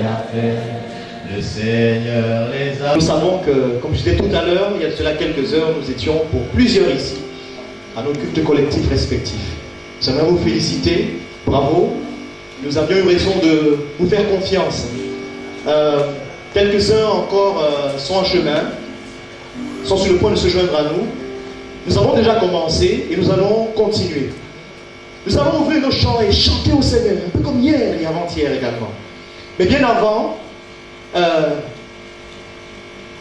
a fait. Le Seigneur les a... Nous savons que, comme je disais tout à l'heure, il y a cela quelques heures, nous étions pour plusieurs ici, à nos cultes collectifs respectifs. J'aimerais vous féliciter, bravo. Nous avions eu raison de vous faire confiance. Quelques-uns encore sont en chemin, sont sur le point de se joindre à nous. Nous avons déjà commencé et nous allons continuer. Nous allons ouvrir nos chants et chanter au Seigneur, un peu comme hier et avant-hier également. Mais bien avant, il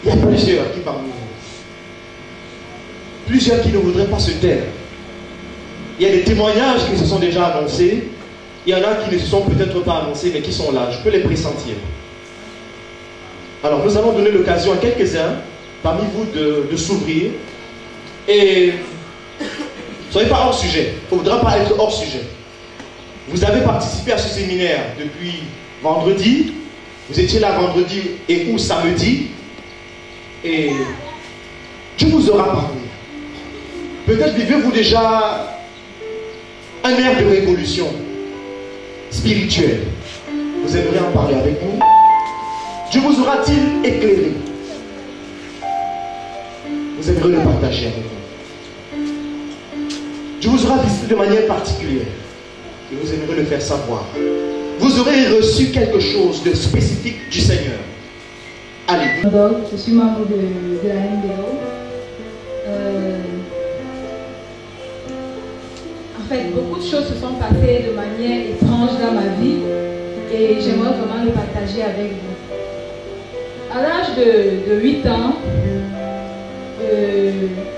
y a plusieurs qui parmi vous, plusieurs qui ne voudraient pas se taire. Il y a des témoignages qui se sont déjà annoncés. Il y en a qui ne se sont peut-être pas annoncés, mais qui sont là. Je peux les pressentir. Alors, nous allons donner l'occasion à quelques-uns parmi vous de s'ouvrir. Et ne soyez pas hors sujet. Il ne faudra pas être hors sujet. Vous avez participé à ce séminaire depuis vendredi. Vous étiez là vendredi et ou samedi. Et Dieu vous aura parlé. Peut-être vivez-vous déjà un air de révolution spirituelle. Vous aimeriez en parler avec nous? Dieu vous aura-t-il éclairé? Vous aimeriez le partager avec nous? Dieu vous aura visité de manière particulière et vous aimeriez le faire savoir. Vous aurez reçu quelque chose de spécifique du Seigneur. Allez. Je suis membre de la NDO. En fait, beaucoup de choses se sont passées de manière étrange dans ma vie et j'aimerais vraiment le partager avec vous. À l'âge de 8 ans,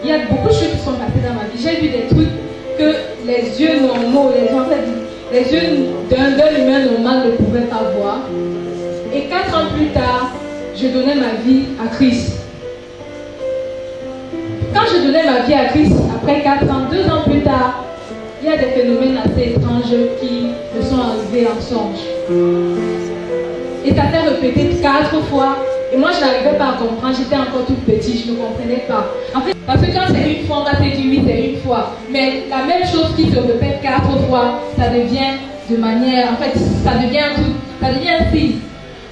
il y a beaucoup de choses qui sont passées dans ma vie. J'ai vu des trucs que les yeux normaux, les yeux d'un humain normal ne pouvaient pas voir. Et 4 ans plus tard, je donnais ma vie à Christ. Quand je donnais ma vie à Christ, après 4 ans, 2 ans plus tard, il y a des phénomènes assez étranges qui me sont arrivés en songe. Et ça s'est répété 4 fois. Et moi, je n'arrivais pas à comprendre. J'étais encore toute petite, je ne comprenais pas. En fait, parce que quand c'est une fois, on va te dire oui, c'est une fois. Mais la même chose qui se répète 4 fois, ça devient de manière... En fait, ça devient un truc, ça devient un signe.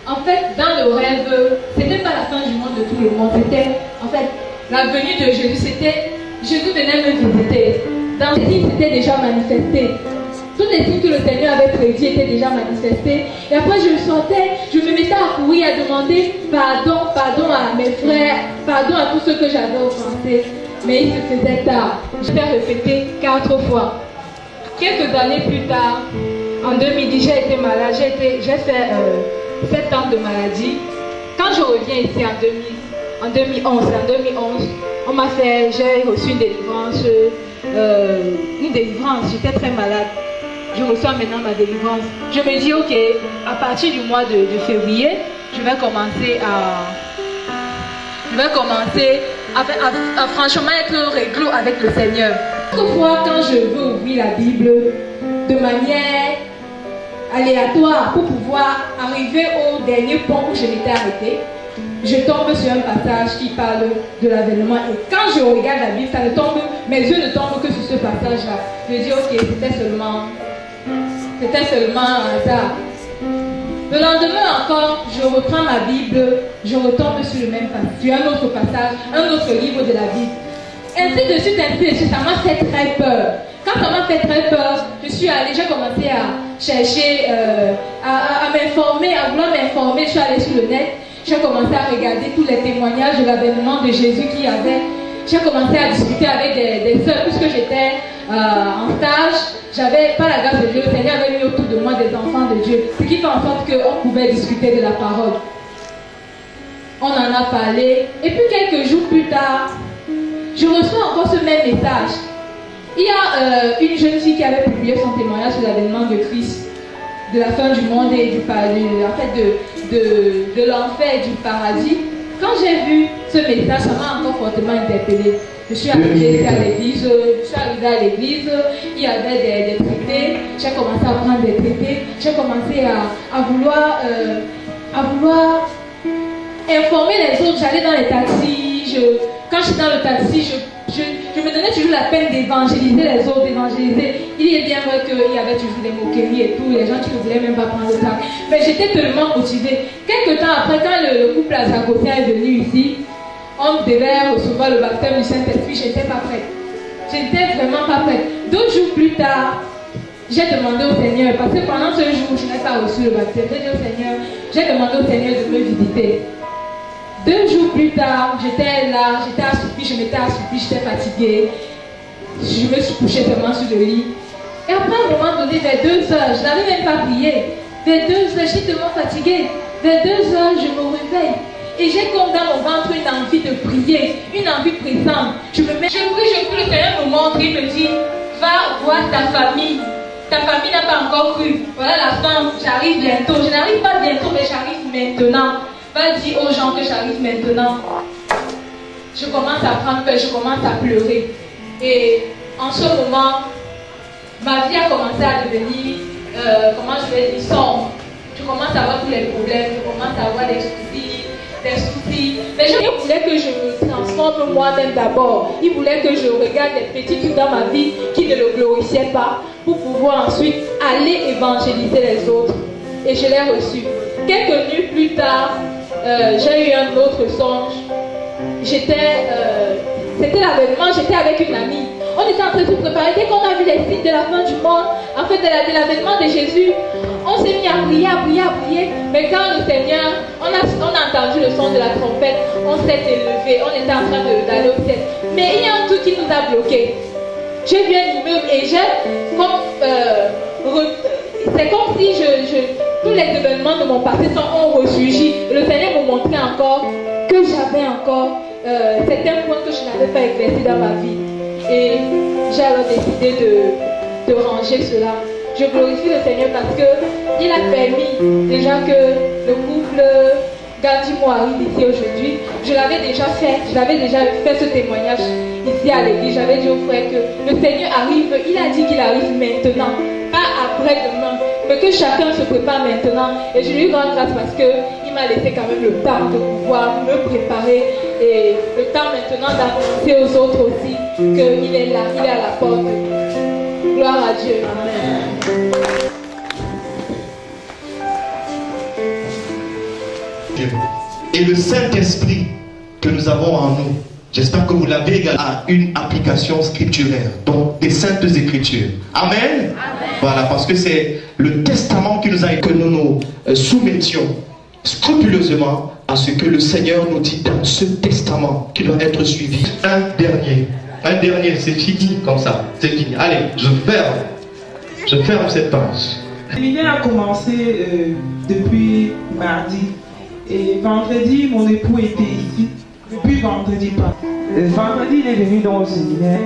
En fait, dans le rêve, c'était pas la fin du monde de tout le monde. C'était, en fait, la venue de Jésus, c'était... Jésus venait me visiter. Dans les signes, c'était déjà manifesté. Tous les signes que le Seigneur avait prédits étaient déjà manifestés. Et après, je sortais, je me mettais à courir, à demander pardon à mes frères, pardon à tous ceux que j'avais offensés. Mais il se faisait tard. Je l'ai répété 4 fois. Quelques années plus tard, en 2010, j'ai été malade. J'ai fait 7 ans de maladie. Quand je reviens ici en 2011, j'ai reçu une délivrance, j'étais très malade. Je reçois maintenant ma délivrance. Je me dis, ok, à partir du mois de février, je vais commencer à franchement être réglo avec le Seigneur. Quelquefois, quand je veux ouvrir la Bible de manière aléatoire pour pouvoir arriver au dernier point où je m'étais arrêtée, je tombe sur un passage qui parle de l'avènement. Et quand je regarde la Bible, mes yeux ne tombent que sur ce passage-là. Je dis, ok, c'était seulement un hasard. Le lendemain encore, je reprends ma Bible, je retombe sur le même passage, sur un autre passage, un autre livre de la Bible. Ainsi de suite, ça m'a fait très peur. Quand ça m'a fait très peur, j'ai commencé à chercher, à m'informer, à vouloir m'informer. Je suis allée sur le net. J'ai commencé à regarder tous les témoignages de l'avènement de Jésus qu'il y avait. J'ai commencé à discuter avec des sœurs, puisque j'étais en stage. Par la grâce de Dieu, le Seigneur avait mis autour de moi des enfants de Dieu. Ce qui fait en sorte qu'on pouvait discuter de la parole. On en a parlé. Et puis quelques jours plus tard, je reçois encore ce même message. Il y a une jeune fille qui avait publié son témoignage sur l'avènement de Christ, de la fin du monde et du paradis, en fait de l'enfer et du paradis. Quand j'ai vu ce message, ça m'a encore fortement interpellée. Je suis arrivée à l'église, il y avait des traités, j'ai commencé à prendre des traités, j'ai commencé à vouloir informer les autres. J'allais dans les taxis, quand je suis dans le taxi, je je me donnais toujours la peine d'évangéliser les autres, d'évangéliser. Il est bien vrai qu'il y avait toujours des moqueries et tout, les gens qui ne voulaient même pas prendre le temps. Mais j'étais tellement motivée. Quelques temps après, quand le couple Azagotien est venu ici, on devait recevoir le baptême du Saint-Esprit, je n'étais pas prête. Je n'étais vraiment pas prête. 2 jours plus tard, j'ai demandé au Seigneur, parce que pendant ce jour, je n'ai pas reçu le baptême. J'ai dit au Seigneur, j'ai demandé au Seigneur de me visiter. 2 jours plus tard, j'étais là, j'étais assoupie, je m'étais assoupie, j'étais fatiguée. Je me suis couchée vraiment sur le lit. Et après, à un moment donné, vers 2 heures, je n'avais même pas prié. Vers 2 heures, j'étais tellement fatiguée. Vers 2 heures, je me réveille. Et j'ai comme dans mon ventre une envie de prier, une envie présente. Je prie, le Seigneur me montre, il me dit, va voir ta famille. Ta famille n'a pas encore cru. Voilà la fin, j'arrive bientôt. Je n'arrive pas bientôt, mais j'arrive maintenant. Va dire aux gens que j'arrive maintenant. Je commence à prendre peur, je commence à pleurer. Et en ce moment, ma vie a commencé à devenir, comment je vais dire, sombre. Je commence à avoir tous les problèmes, je commence à avoir des soucis. Mais je voulais que je me transforme moi-même d'abord. Il voulait que je regarde les petits trucs dans ma vie qui ne le glorifiaient pas pour pouvoir ensuite aller évangéliser les autres. Et je l'ai reçu. Quelques nuits plus tard, j'ai eu un autre songe. C'était l'avènement, j'étais avec une amie. On était en train de se préparer. Dès qu'on a vu les signes de la fin du monde, en fait de l'avènement de Jésus, on s'est mis à prier. Mais quand le Seigneur, on a entendu le son de la trompette, on s'est élevé, on était en train d'aller au ciel. Mais il y a un truc qui nous a bloqués. J'ai vu un immeuble et c'est comme si tous les événements de mon passé ont ressurgi. Le Seigneur me montrait encore que j'avais encore certains points que je n'avais pas exercés dans ma vie. Et j'ai alors décidé de ranger cela. Je glorifie le Seigneur parce qu'il a permis déjà que le couple Gandhi arrive ici aujourd'hui. Je l'avais déjà fait ce témoignage ici à l'église. J'avais dit au frère que le Seigneur arrive, il a dit qu'il arrive maintenant, pas après-demain, mais que chacun se prépare maintenant. Et je lui rends grâce parce qu'il m'a laissé quand même le temps de pouvoir me préparer et le temps maintenant d'annoncer aux autres aussi qu'il est là, il est à la porte. Gloire à Dieu. Amen. Et le Saint-Esprit que nous avons en nous, j'espère que vous l'avez également, à une application scripturaire, donc des Saintes Écritures. Amen. Amen. Voilà, parce que c'est le testament qui nous a que nous nous soumettions scrupuleusement à ce que le Seigneur nous dit dans ce testament qui doit être suivi. Un dernier, c'est fini comme ça, c'est fini. Allez, je ferme cette page. Le séminaire a commencé depuis mardi. Et vendredi, mon époux était ici. Depuis vendredi pas. Vendredi, il est venu dans le séminaire.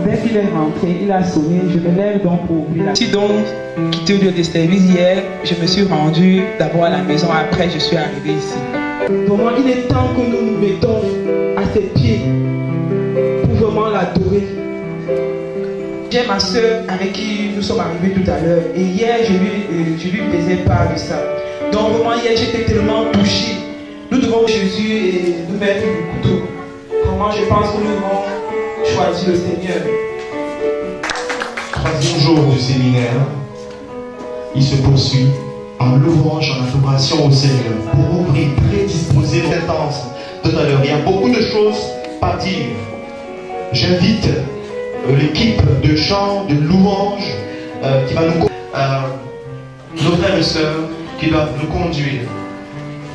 Dès qu'il est rentré, il a sonné. Je me lève donc pour ouvrir la... Si donc, quitté le lieu de service hier, je me suis rendu d'abord à la maison. Après, je suis arrivé ici. Vraiment, il est temps que nous nous mettons à ses pieds pour vraiment l'adorer. J'ai ma soeur avec qui nous sommes arrivés tout à l'heure. Et hier, je lui faisais part de ça. Donc vraiment, hier, j'étais tellement touché. Nous devons Jésus et nous mettre le couteau. Comment je pense que nous devons choisir le Seigneur. Troisième jour du séminaire, il se poursuit en louange, en adoration au Seigneur pour ouvrir, prédisposer nos intenses. Tout à l'heure, il y a beaucoup de choses à dire. J'invite l'équipe de chant, de louange qui va nos frères et sœurs qui doivent nous conduire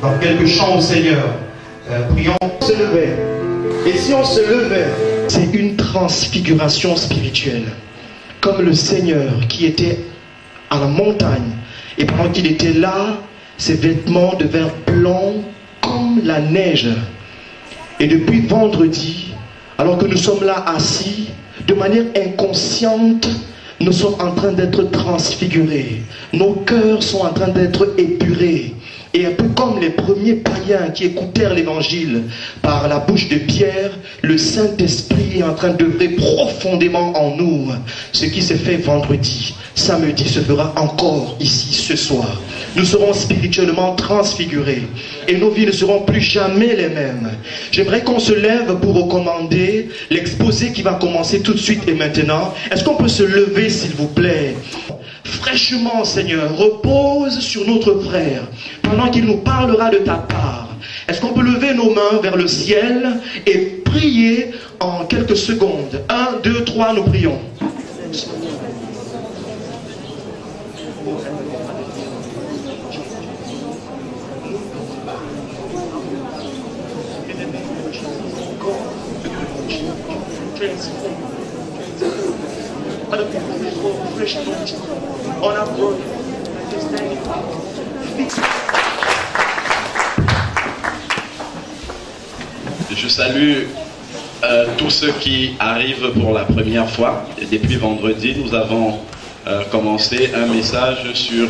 dans quelques chants au Seigneur. Prions. On se levait. Et si on se levait, c'est une transfiguration spirituelle. Comme le Seigneur qui était à la montagne. Et pendant qu'il était là, ses vêtements devinrent blancs comme la neige. Et depuis vendredi, alors que nous sommes là assis, de manière inconsciente, nous sommes en train d'être transfigurés. Nos cœurs sont en train d'être épurés. Et un peu comme les premiers païens qui écoutèrent l'évangile par la bouche de Pierre, le Saint-Esprit est en train d'œuvrer profondément en nous. Ce qui s'est fait vendredi, samedi se fera encore ici ce soir. Nous serons spirituellement transfigurés et nos vies ne seront plus jamais les mêmes. J'aimerais qu'on se lève pour recommander l'exposé qui va commencer tout de suite et maintenant. Est-ce qu'on peut se lever s'il vous plaît? Fraîchement, Seigneur, repose sur notre frère pendant qu'il nous parlera de ta part. Est-ce qu'on peut lever nos mains vers le ciel et prier en quelques secondes? 1, 2, 3, nous prions. Je salue tous ceux qui arrivent pour la première fois. Depuis vendredi, nous avons commencé un message sur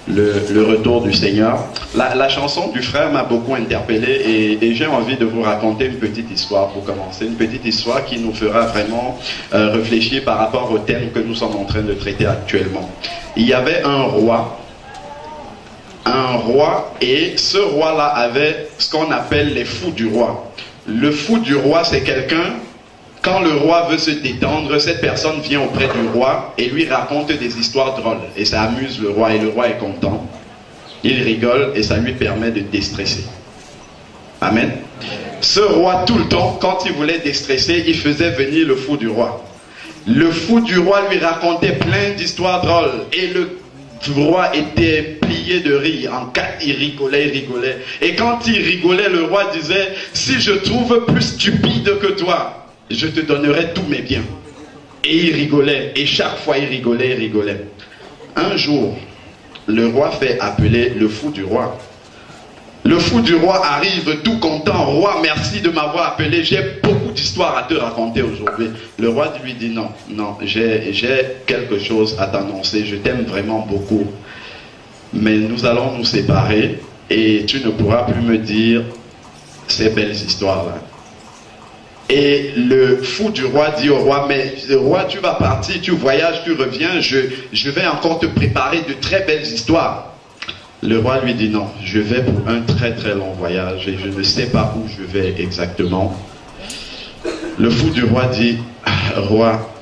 le retour du Seigneur. La chanson du frère m'a beaucoup interpellé et j'ai envie de vous raconter une petite histoire pour commencer. Une petite histoire qui nous fera vraiment réfléchir par rapport au thème que nous sommes en train de traiter actuellement. Il y avait un roi et ce roi-là avait ce qu'on appelle les fous du roi. Le fou du roi, c'est quelqu'un, quand le roi veut se détendre, cette personne vient auprès du roi et lui raconte des histoires drôles. Et ça amuse le roi et le roi est content. Il rigole et ça lui permet de déstresser. Amen. Ce roi, tout le temps, quand il voulait déstresser, il faisait venir le fou du roi. Le fou du roi lui racontait plein d'histoires drôles et le roi était plié de rire. En quatre, il rigolait. Et quand il rigolait, le roi disait, si je trouve plus stupide que toi, je te donnerai tous mes biens. Et il rigolait. Et chaque fois, il rigolait. Un jour, le roi fait appeler le fou du roi. Le fou du roi arrive tout content. Roi, merci de m'avoir appelé. J'ai beaucoup d'histoires à te raconter aujourd'hui. Le roi lui dit non, j'ai quelque chose à t'annoncer. Je t'aime vraiment beaucoup. Mais nous allons nous séparer et tu ne pourras plus me dire ces belles histoires-là. Et le fou du roi dit au roi, mais roi, tu vas partir, tu voyages, tu reviens, je vais encore te préparer de très belles histoires. Le roi lui dit non, je vais pour un très très long voyage et je ne sais pas où je vais exactement. Le fou du roi dit, roi,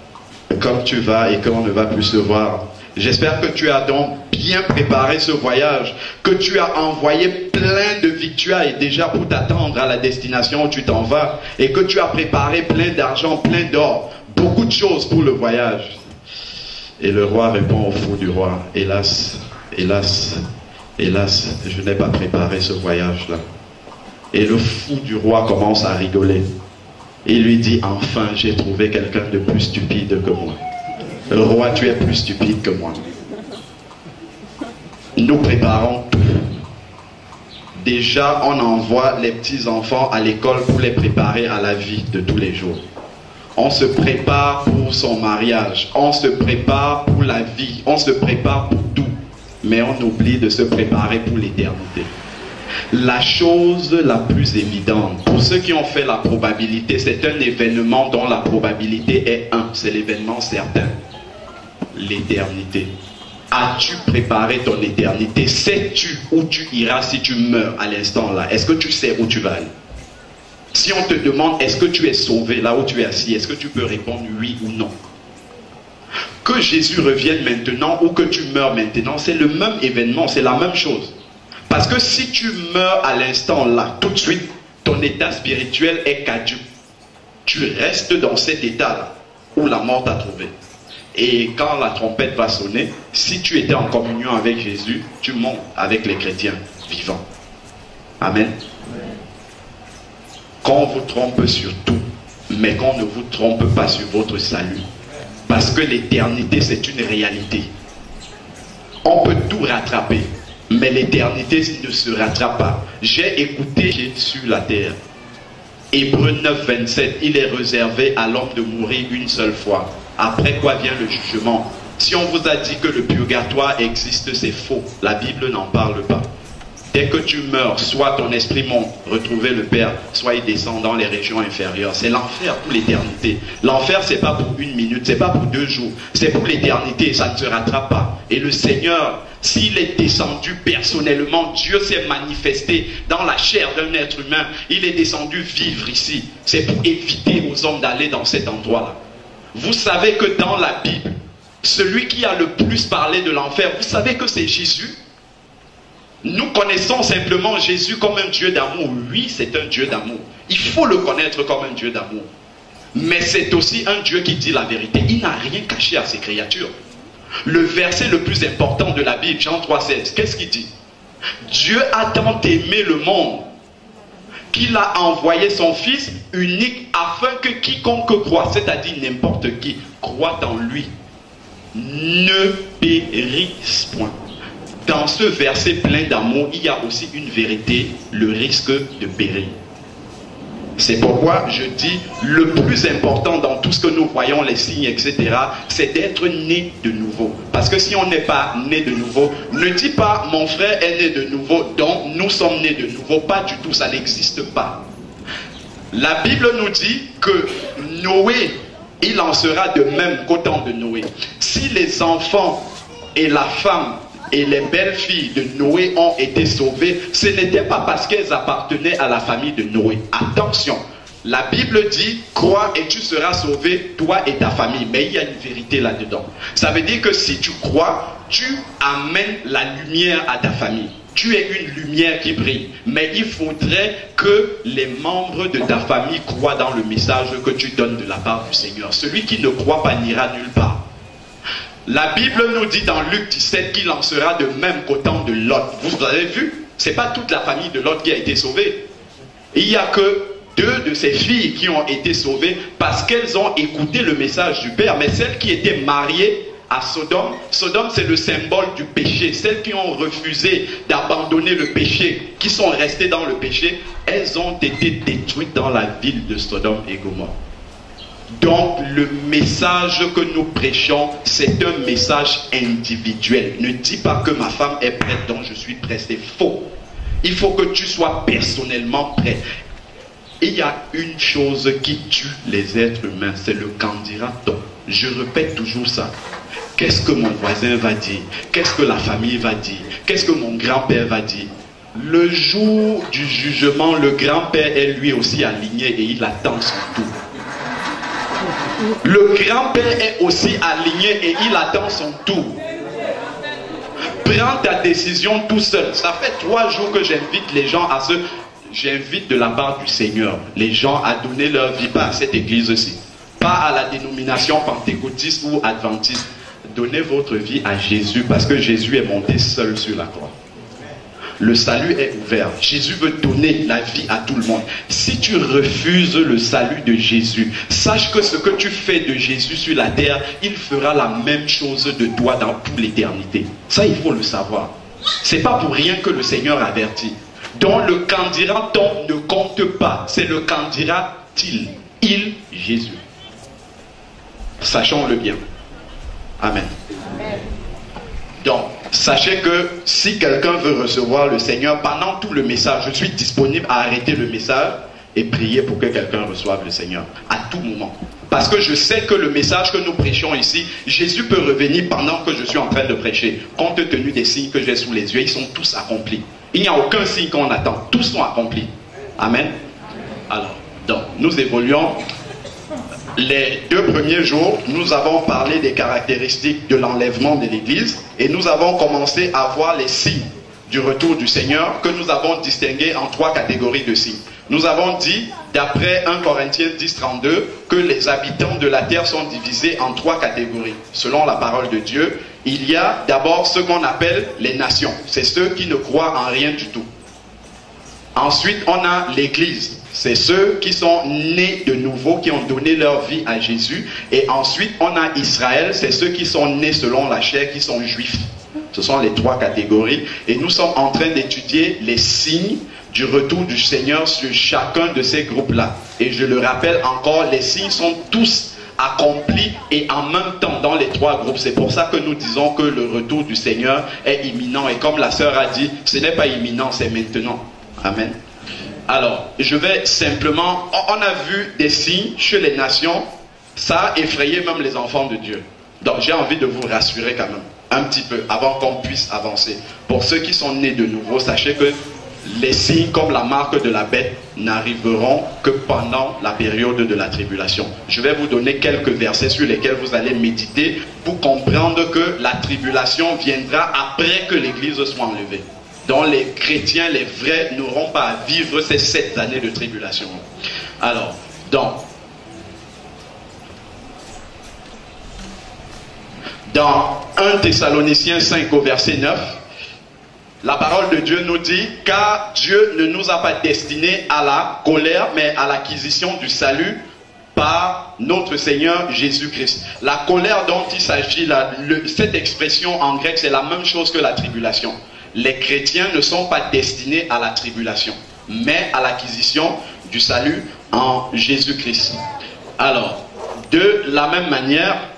comme tu vas et qu'on ne va plus se voir, j'espère que tu as donc bien préparé ce voyage, que tu as envoyé plein de victuailles déjà pour t'attendre à la destination où tu t'en vas et que tu as préparé plein d'argent, plein d'or, beaucoup de choses pour le voyage. Et le roi répond au fou du roi, hélas, je n'ai pas préparé ce voyage-là. Et le fou du roi commence à rigoler. Il lui dit, enfin, j'ai trouvé quelqu'un de plus stupide que moi. Roi, tu es plus stupide que moi. Nous préparons tout. Déjà, on envoie les petits-enfants à l'école pour les préparer à la vie de tous les jours. On se prépare pour son mariage. On se prépare pour la vie. On se prépare pour tout. Mais on oublie de se préparer pour l'éternité. La chose la plus évidente, pour ceux qui ont fait la probabilité, c'est un événement dont la probabilité est 1. C'est l'événement certain. L'éternité. As-tu préparé ton éternité? Sais-tu où tu iras si tu meurs à l'instant là? Est-ce que tu sais où tu vas aller? Si on te demande, est-ce que tu es sauvé là où tu es assis? Est-ce que tu peux répondre oui ou non? Que Jésus revienne maintenant ou que tu meurs maintenant, c'est le même événement, c'est la même chose. Parce que si tu meurs à l'instant là, tout de suite, ton état spirituel est caduc. Tu restes dans cet état-là où la mort t'a trouvé. Et quand la trompette va sonner, si tu étais en communion avec Jésus, tu montes avec les chrétiens vivants. Amen. Qu'on vous trompe sur tout, mais qu'on ne vous trompe pas sur votre salut. Parce que l'éternité, c'est une réalité. On peut tout rattraper, mais l'éternité ne se rattrape pas. J'ai écouté sur la terre. Hébreux 9, 27, il est réservé à l'homme de mourir une seule fois. Après quoi vient le jugement. Si on vous a dit que le purgatoire existe, c'est faux. La Bible n'en parle pas. Dès que tu meurs, soit ton esprit monte, retrouver le Père, soit il descend dans les régions inférieures. C'est l'enfer pour l'éternité. L'enfer, c'est pas pour une minute, c'est pas pour 2 jours, c'est pour l'éternité, ça ne se rattrape pas. Et le Seigneur, s'il est descendu personnellement, Dieu s'est manifesté dans la chair d'un être humain, il est descendu vivre ici. C'est pour éviter aux hommes d'aller dans cet endroit-là. Vous savez que dans la Bible, celui qui a le plus parlé de l'enfer, vous savez que c'est Jésus. Nous connaissons simplement Jésus comme un Dieu d'amour. Oui, c'est un Dieu d'amour. Il faut le connaître comme un Dieu d'amour. Mais c'est aussi un Dieu qui dit la vérité. Il n'a rien caché à ses créatures. Le verset le plus important de la Bible, Jean 3,16, qu'est-ce qu'il dit? Dieu a tant aimé le monde qu'il a envoyé son Fils unique afin que quiconque croit, c'est-à-dire n'importe qui, croit en lui, ne périsse point. Dans ce verset plein d'amour, il y a aussi une vérité, le risque de périr. C'est pourquoi je dis, le plus important dans tout ce que nous voyons, les signes, etc., c'est d'être né de nouveau. Parce que si on n'est pas né de nouveau, ne dis pas, mon frère est né de nouveau, donc nous sommes nés de nouveau. Pas du tout, ça n'existe pas. La Bible nous dit que Noé, il en sera de même qu'au temps de Noé. Si les enfants et la femme et les belles filles de Noé ont été sauvées, ce n'était pas parce qu'elles appartenaient à la famille de Noé. Attention, la Bible dit, crois et tu seras sauvé, toi et ta famille. Mais il y a une vérité là-dedans. Ça veut dire que si tu crois, tu amènes la lumière à ta famille. Tu es une lumière qui brille. Mais il faudrait que les membres de ta famille croient dans le message que tu donnes de la part du Seigneur. Celui qui ne croit pas n'ira nulle part. La Bible nous dit dans Luc 17 qu'il en sera de même qu'au temps de Lot. Vous avez vu? Ce n'est pas toute la famille de Lot qui a été sauvée. Il n'y a que 2 de ses filles qui ont été sauvées parce qu'elles ont écouté le message du Père. Mais celles qui étaient mariées à Sodome, Sodome c'est le symbole du péché. Celles qui ont refusé d'abandonner le péché, qui sont restées dans le péché, elles ont été détruites dans la ville de Sodome et Gomorrhe. Donc le message que nous prêchons, c'est un message individuel. Ne dis pas que ma femme est prête, donc je suis prêt, c'est faux. Il faut que tu sois personnellement prêt. Il y a une chose qui tue les êtres humains, c'est le qu'en dira-t-on. Je répète toujours ça. Qu'est-ce que mon voisin va dire? Qu'est-ce que la famille va dire? Qu'est-ce que mon grand-père va dire? Le jour du jugement, le grand-père est lui aussi aligné et il attend son tour. Le grand-père est aussi aligné et il attend son tour. Prends ta décision tout seul. Ça fait 3 jours que j'invite les gens à j'invite de la part du Seigneur les gens à donner leur vie, pas à cette église-ci, pas à la dénomination pentecôtiste ou adventiste. Donnez votre vie à Jésus parce que Jésus est monté seul sur la croix. Le salut est ouvert. Jésus veut donner la vie à tout le monde. Si tu refuses le salut de Jésus, sache que ce que tu fais de Jésus sur la terre, il fera la même chose de toi dans toute l'éternité. Ça, il faut le savoir. C'est pas pour rien que le Seigneur avertit. Donc le qu'en dira-t-on ne compte pas. C'est le qu'en dira-t-il. Il, Jésus. Sachons-le bien. Amen. Amen. Donc, sachez que si quelqu'un veut recevoir le Seigneur, pendant tout le message, je suis disponible à arrêter le message et prier pour que quelqu'un reçoive le Seigneur. À tout moment. Parce que je sais que le message que nous prêchons ici, Jésus peut revenir pendant que je suis en train de prêcher. Compte tenu des signes que j'ai sous les yeux, ils sont tous accomplis. Il n'y a aucun signe qu'on attend. Tous sont accomplis. Amen. Alors, donc, nous évoluons. Les 2 premiers jours, nous avons parlé des caractéristiques de l'enlèvement de l'Église et nous avons commencé à voir les signes du retour du Seigneur que nous avons distingués en 3 catégories de signes. Nous avons dit, d'après 1 Corinthiens 10:32, que les habitants de la terre sont divisés en 3 catégories. Selon la parole de Dieu, il y a d'abord ce qu'on appelle les nations. C'est ceux qui ne croient en rien du tout. Ensuite, on a l'Église. C'est ceux qui sont nés de nouveau, qui ont donné leur vie à Jésus. Et ensuite, on a Israël. C'est ceux qui sont nés selon la chair, qui sont juifs. Ce sont les 3 catégories. Et nous sommes en train d'étudier les signes du retour du Seigneur sur chacun de ces groupes-là. Et je le rappelle encore, les signes sont tous accompli et en même temps dans les trois groupes. C'est pour ça que nous disons que le retour du Seigneur est imminent. Et comme la sœur a dit, ce n'est pas imminent, c'est maintenant. Amen. Alors, je vais simplement... On a vu des signes chez les nations. Ça a effrayé même les enfants de Dieu. Donc j'ai envie de vous rassurer quand même, un petit peu, avant qu'on puisse avancer. Pour ceux qui sont nés de nouveau, sachez que les signes comme la marque de la bête n'arriveront que pendant la période de la tribulation. Je vais vous donner quelques versets sur lesquels vous allez méditer pour comprendre que la tribulation viendra après que l'Église soit enlevée. Donc les chrétiens, les vrais, n'auront pas à vivre ces 7 années de tribulation. Alors, dans 1 Thessaloniciens 5 au verset 9, la parole de Dieu nous dit, car Dieu ne nous a pas destinés à la colère, mais à l'acquisition du salut par notre Seigneur Jésus-Christ. La colère dont il s'agit, cette expression en grec, c'est la même chose que la tribulation. Les chrétiens ne sont pas destinés à la tribulation, mais à l'acquisition du salut en Jésus-Christ. Alors, de la même manière,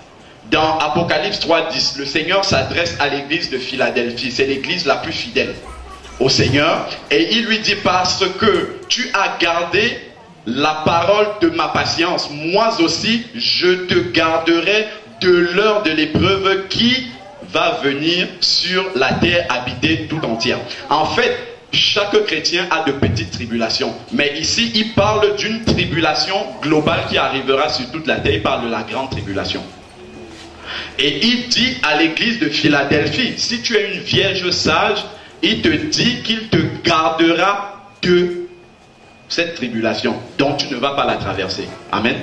dans Apocalypse 3.10, le Seigneur s'adresse à l'église de Philadelphie. C'est l'église la plus fidèle au Seigneur. Et il lui dit, parce que tu as gardé la parole de ma patience, moi aussi je te garderai de l'heure de l'épreuve qui va venir sur la terre habitée tout entière. En fait, chaque chrétien a de petites tribulations. Mais ici, il parle d'une tribulation globale qui arrivera sur toute la terre. Il parle de la grande tribulation. Et il dit à l'église de Philadelphie, si tu es une vierge sage, il te dit qu'il te gardera de cette tribulation dont tu ne vas pas la traverser. Amen.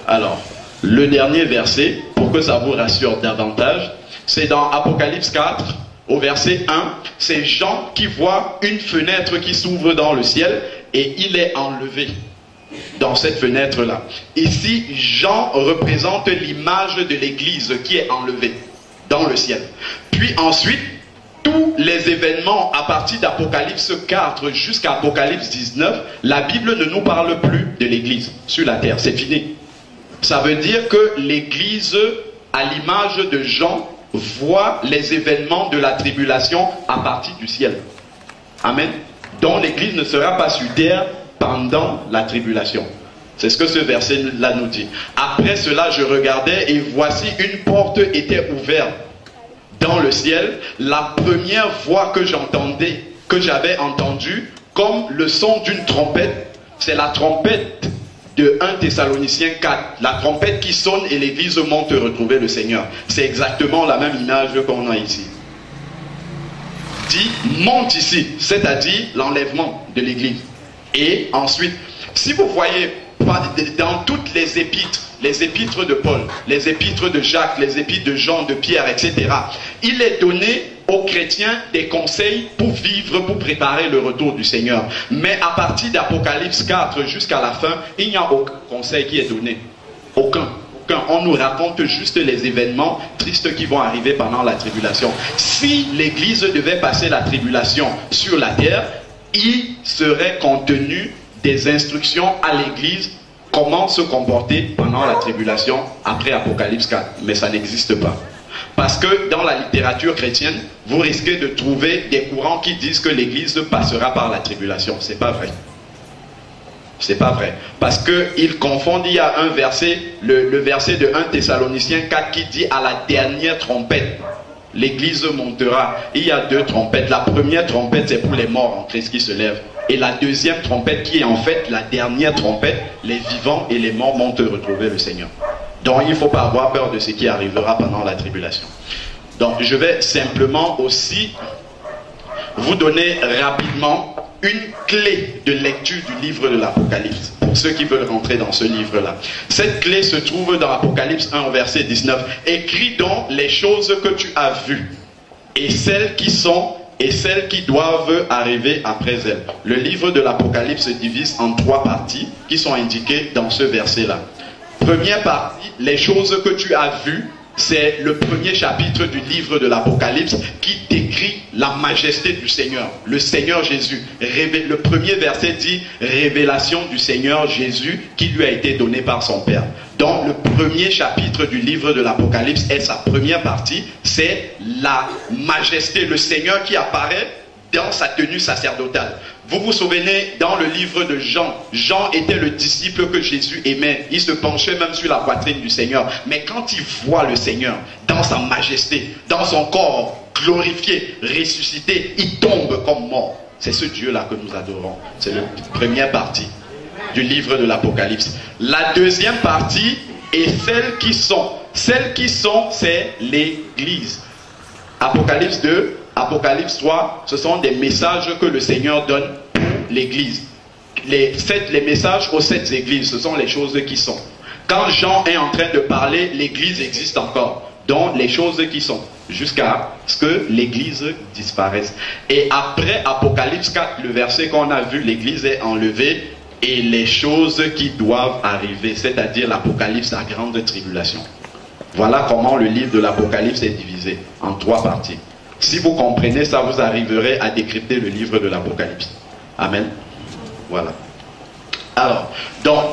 Alors, le dernier verset, pour que ça vous rassure davantage, c'est dans Apocalypse 4, au verset 1. C'est Jean qui voit une fenêtre qui s'ouvre dans le ciel et il est enlevé dans cette fenêtre-là. Ici, Jean représente l'image de l'église qui est enlevée dans le ciel. Puis ensuite, tous les événements à partir d'Apocalypse 4 jusqu'à Apocalypse 19, la Bible ne nous parle plus de l'église sur la terre. C'est fini. Ça veut dire que l'église, à l'image de Jean, voit les événements de la tribulation à partir du ciel. Amen. Donc l'église ne sera pas sur terre pendant la tribulation. C'est ce que ce verset-là nous dit. Après cela, je regardais et voici une porte était ouverte dans le ciel. La première voix que j'entendais, que j'avais entendue, comme le son d'une trompette, c'est la trompette de 1 Thessaloniciens 4. La trompette qui sonne et l'église monte retrouver le Seigneur. C'est exactement la même image qu'on a ici. Dit, monte ici, c'est-à-dire l'enlèvement de l'église. Et ensuite, si vous voyez dans toutes les épîtres de Paul, les épîtres de Jacques, les épîtres de Jean, de Pierre, etc., il est donné aux chrétiens des conseils pour vivre, pour préparer le retour du Seigneur. Mais à partir d'Apocalypse 4 jusqu'à la fin, il n'y a aucun conseil qui est donné. Aucun. On nous raconte juste les événements tristes qui vont arriver pendant la tribulation. Si l'église devait passer la tribulation sur la terre, il serait contenu des instructions à l'église comment se comporter pendant la tribulation après Apocalypse 4. Mais ça n'existe pas. Parce que dans la littérature chrétienne, vous risquez de trouver des courants qui disent que l'église passera par la tribulation. C'est pas vrai. C'est pas vrai. Parce qu'ils confondent, il y a un verset, le verset de 1 Thessaloniciens 4 qui dit à la dernière trompette, l'église montera. Il y a 2 trompettes. La première trompette, c'est pour les morts en Christ qui se lèvent. Et la deuxième trompette, qui est en fait la dernière trompette, les vivants et les morts montent retrouver le Seigneur. Donc il ne faut pas avoir peur de ce qui arrivera pendant la tribulation. Donc je vais simplement aussi vous donner rapidement une clé de lecture du livre de l'Apocalypse, pour ceux qui veulent rentrer dans ce livre-là. Cette clé se trouve dans Apocalypse 1 au verset 19. Écris donc les choses que tu as vues, et celles qui sont, et celles qui doivent arriver après elles. Le livre de l'Apocalypse se divise en 3 parties, qui sont indiquées dans ce verset-là. Première partie, les choses que tu as vues, c'est le premier chapitre du livre de l'Apocalypse qui décrit la majesté du Seigneur, le Seigneur Jésus. Le premier verset dit révélation du Seigneur Jésus qui lui a été donné par son Père. Donc le premier chapitre du livre de l'Apocalypse est sa première partie, c'est la majesté, le Seigneur qui apparaît dans sa tenue sacerdotale. Vous vous souvenez, dans le livre de Jean, Jean était le disciple que Jésus aimait. Il se penchait même sur la poitrine du Seigneur. Mais quand il voit le Seigneur dans sa majesté, dans son corps glorifié, ressuscité, il tombe comme mort. C'est ce Dieu-là que nous adorons. C'est la première partie du livre de l'Apocalypse. La deuxième partie est celles qui sont. Celles qui sont, c'est l'Église. Apocalypse 2, Apocalypse 3, ce sont des messages que le Seigneur donne pour l'Église. Les messages aux 7 églises, ce sont les choses qui sont. Quand Jean est en train de parler, l'Église existe encore. Donc les choses qui sont, jusqu'à ce que l'Église disparaisse. Et après Apocalypse 4, le verset qu'on a vu, l'Église est enlevée et les choses qui doivent arriver, c'est-à-dire l'Apocalypse, la grande tribulation. Voilà comment le livre de l'Apocalypse est divisé en 3 parties. Si vous comprenez ça, vous arriverez à décrypter le livre de l'Apocalypse. Amen. Voilà. Alors, donc,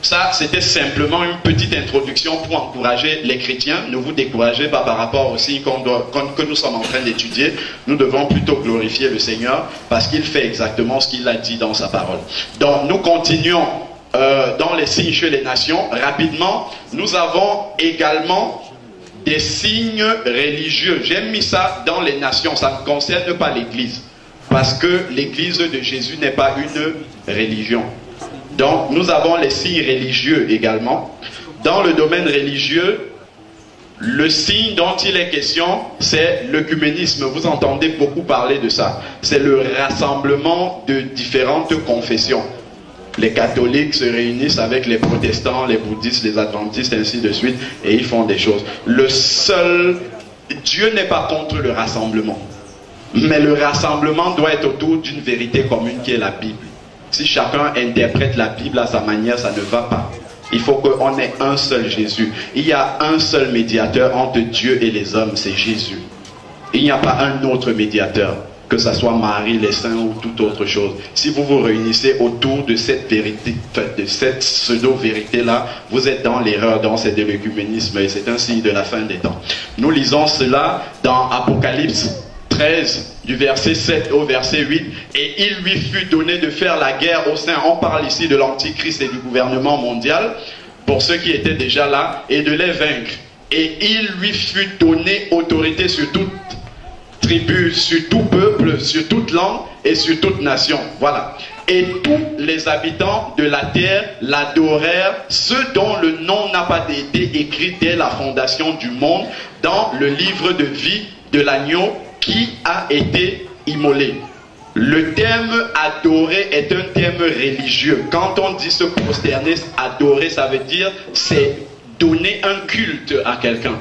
ça, c'était simplement une petite introduction pour encourager les chrétiens. Ne vous découragez pas par rapport au signe que nous sommes en train d'étudier. Nous devons plutôt glorifier le Seigneur parce qu'il fait exactement ce qu'il a dit dans sa parole. Donc, nous continuons dans les signes chez les nations. Rapidement, nous avons également des signes religieux. J'ai mis ça dans les nations. Ça ne concerne pas l'Église. Parce que l'Église de Jésus n'est pas une religion. Donc, nous avons les signes religieux également. Dans le domaine religieux, le signe dont il est question, c'est l'œcuménisme. Vous entendez beaucoup parler de ça. C'est le rassemblement de différentes confessions. Les catholiques se réunissent avec les protestants, les bouddhistes, les adventistes, ainsi de suite, et ils font des choses. Dieu n'est pas contre le rassemblement. Mais le rassemblement doit être autour d'une vérité commune qui est la Bible. Si chacun interprète la Bible à sa manière, ça ne va pas. Il faut qu'on ait un seul Jésus. Il y a un seul médiateur entre Dieu et les hommes, c'est Jésus. Il n'y a pas un autre médiateur, que ce soit Marie, les saints ou toute autre chose. Si vous vous réunissez autour de cette vérité, de cette pseudo-vérité-là, vous êtes dans l'erreur, c'est de l'œcuménisme et c'est un signe de la fin des temps. Nous lisons cela dans Apocalypse 13, du verset 7 au verset 8, et il lui fut donné de faire la guerre au sein, on parle ici de l'Antichrist et du gouvernement mondial, pour ceux qui étaient déjà là, et de les vaincre. Et il lui fut donné autorité sur toute tribu, sur tout peuple, sur toute langue et sur toute nation. Voilà. Et tous les habitants de la terre l'adorèrent, ceux dont le nom n'a pas été écrit dès la fondation du monde, dans le livre de vie de l'agneau qui a été immolé. Le terme adorer est un terme religieux. Quand on dit se prosterner, adorer, ça veut dire c'est donner un culte à quelqu'un.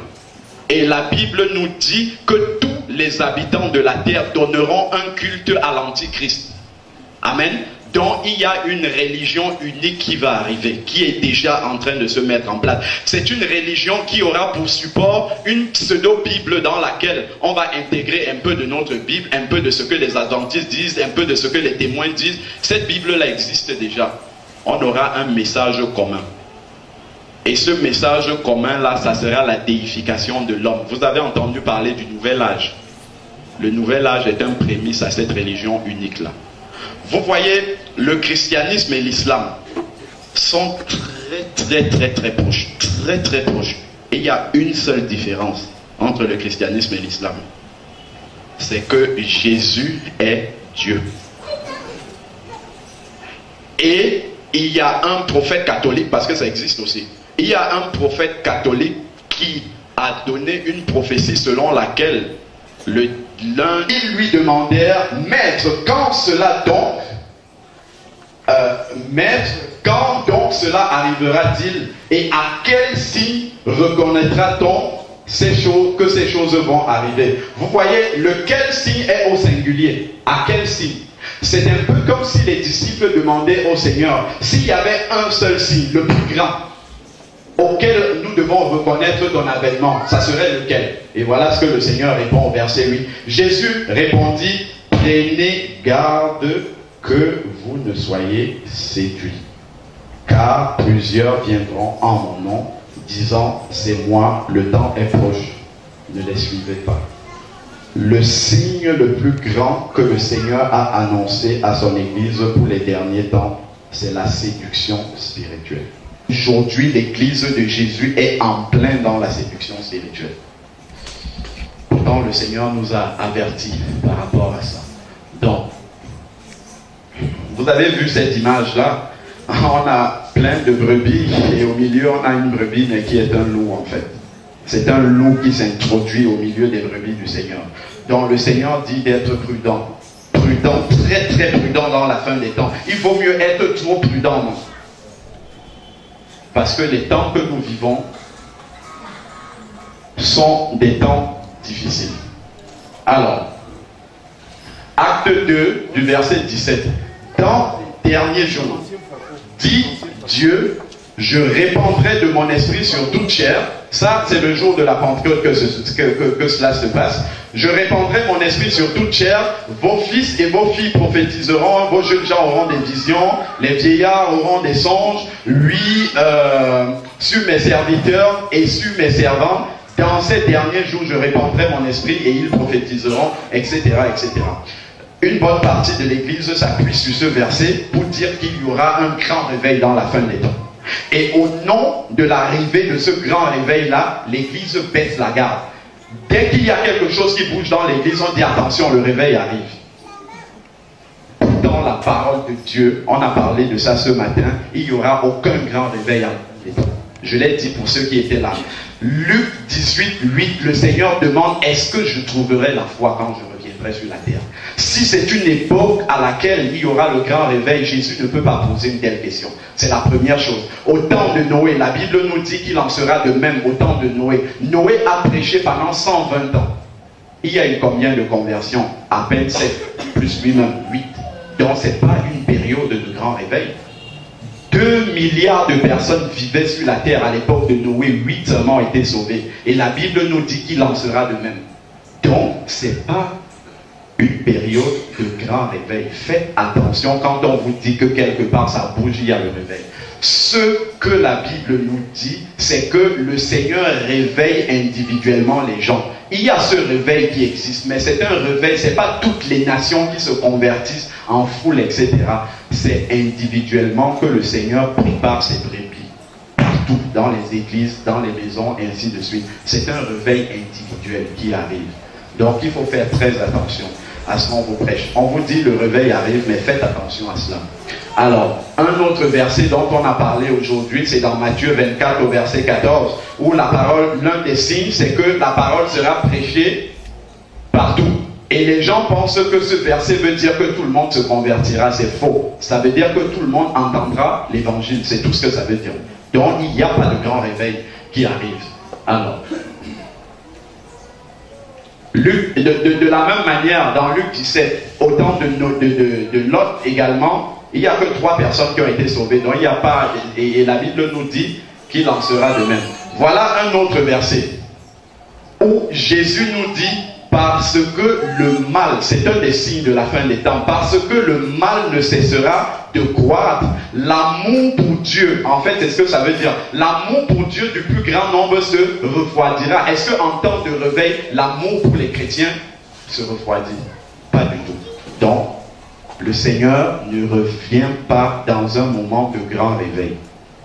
Et la Bible nous dit que tous les habitants de la terre donneront un culte à l'Antichrist. Amen. Donc il y a une religion unique qui va arriver, qui est déjà en train de se mettre en place. C'est une religion qui aura pour support une pseudo-Bible dans laquelle on va intégrer un peu de notre Bible, un peu de ce que les adventistes disent, un peu de ce que les témoins disent. Cette Bible-là existe déjà. On aura un message commun. Et ce message commun-là, ça sera la déification de l'homme. Vous avez entendu parler du nouvel âge. Le nouvel âge est un prémisse à cette religion unique-là. Vous voyez, le christianisme et l'islam sont très proches. Très proches. Et il y a une seule différence entre le christianisme et l'islam. C'est que Jésus est Dieu. Et il y a un prophète catholique, parce que ça existe aussi. Il y a un prophète catholique qui a donné une prophétie selon laquelle ils lui demandèrent, maître, quand cela donc, cela arrivera-t-il, et à quel signe reconnaîtra-t-on que ces choses vont arriver? Vous voyez, lequel signe est au singulier? À quel signe? C'est un peu comme si les disciples demandaient au Seigneur, s'il y avait un seul signe, le plus grand, auquel nous devons reconnaître ton avènement, ça serait lequel? Et voilà ce que le Seigneur répond au verset 8. Jésus répondit, prenez garde que vous ne soyez séduits. car plusieurs viendront en mon nom, disant, c'est moi, le temps est proche. Ne les suivez pas. Le signe le plus grand que le Seigneur a annoncé à son Église pour les derniers temps, c'est la séduction spirituelle. Aujourd'hui, l'Église de Jésus est en plein dans la séduction spirituelle. Pourtant, le Seigneur nous a avertis par rapport à ça. Donc, vous avez vu cette image-là? On a plein de brebis et au milieu, on a une brebis mais qui est un loup en fait. C'est un loup qui s'introduit au milieu des brebis du Seigneur. Donc, le Seigneur dit d'être prudent. Prudent, très très prudent dans la fin des temps. Il vaut mieux être trop prudent, non? Parce que les temps que nous vivons sont des temps difficiles. Alors, acte 2 du verset 17. Dans les derniers jours, dit Dieu, je répandrai de mon esprit sur toute chair. Ça, c'est le jour de la Pentecôte que cela se passe. Je répandrai mon esprit sur toute chair. Vos fils et vos filles prophétiseront. Vos jeunes gens auront des visions. Les vieillards auront des songes. Lui, sur mes serviteurs et sur mes servantes, dans ces derniers jours, je répandrai mon esprit et ils prophétiseront, etc., etc. Une bonne partie de l'Église s'appuie sur ce verset pour dire qu'il y aura un grand réveil dans la fin des temps. Et au nom de l'arrivée de ce grand réveil-là, l'Église baisse la garde. Dès qu'il y a quelque chose qui bouge dans l'Église, on dit attention, le réveil arrive. Dans la parole de Dieu, on a parlé de ça ce matin, il n'y aura aucun grand réveil à l'Église. Je l'ai dit pour ceux qui étaient là. Luc 18, 8, le Seigneur demande, est-ce que je trouverai la foi quand je reviendrai sur la terre? Si c'est une époque à laquelle il y aura le grand réveil, Jésus ne peut pas poser une telle question. C'est la première chose. Au temps de Noé, la Bible nous dit qu'il en sera de même au temps de Noé. Noé a prêché pendant 120 ans. Il y a eu combien de conversions? À peine 7, plus lui-même 8. Donc ce n'est pas une période de grand réveil. 2 milliards de personnes vivaient sur la terre à l'époque de Noé, 8 seulement ont été sauvés. Et la Bible nous dit qu'il en sera de même. Donc, ce n'est pas une période de grand réveil. Faites attention quand on vous dit que quelque part ça bouge, il y a le réveil. Ce que la Bible nous dit, c'est que le Seigneur réveille individuellement les gens. Il y a ce réveil qui existe, mais c'est un réveil, ce n'est pas toutes les nations qui se convertissent en foule, etc. C'est individuellement que le Seigneur prépare ses brebis. Partout, dans les églises, dans les maisons, et ainsi de suite. C'est un réveil individuel qui arrive. Donc il faut faire très attention à ce qu'on vous prêche. On vous dit le réveil arrive, mais faites attention à cela. Alors, un autre verset dont on a parlé aujourd'hui, c'est dans Matthieu 24 au verset 14, où la parole, l'un des signes, c'est que la parole sera prêchée partout. Et les gens pensent que ce verset veut dire que tout le monde se convertira. C'est faux. Ça veut dire que tout le monde entendra l'évangile. C'est tout ce que ça veut dire. Donc, il n'y a pas de grand réveil qui arrive. Alors, Luc, de la même manière, dans Luc 17, au temps de Lot également, il n'y a que 3 personnes qui ont été sauvées. Donc il n'y a pas, et la Bible nous dit qu'il en sera de même. Voilà un autre verset où Jésus nous dit, parce que le mal, c'est un des signes de la fin des temps, parce que le mal ne cessera de croître, l'amour pour Dieu, en fait c'est ce que ça veut dire, l'amour pour Dieu du plus grand nombre se refroidira. Est-ce qu'en temps de réveil, l'amour pour les chrétiens se refroidit? Pas du tout. Donc, le Seigneur ne revient pas dans un moment de grand réveil.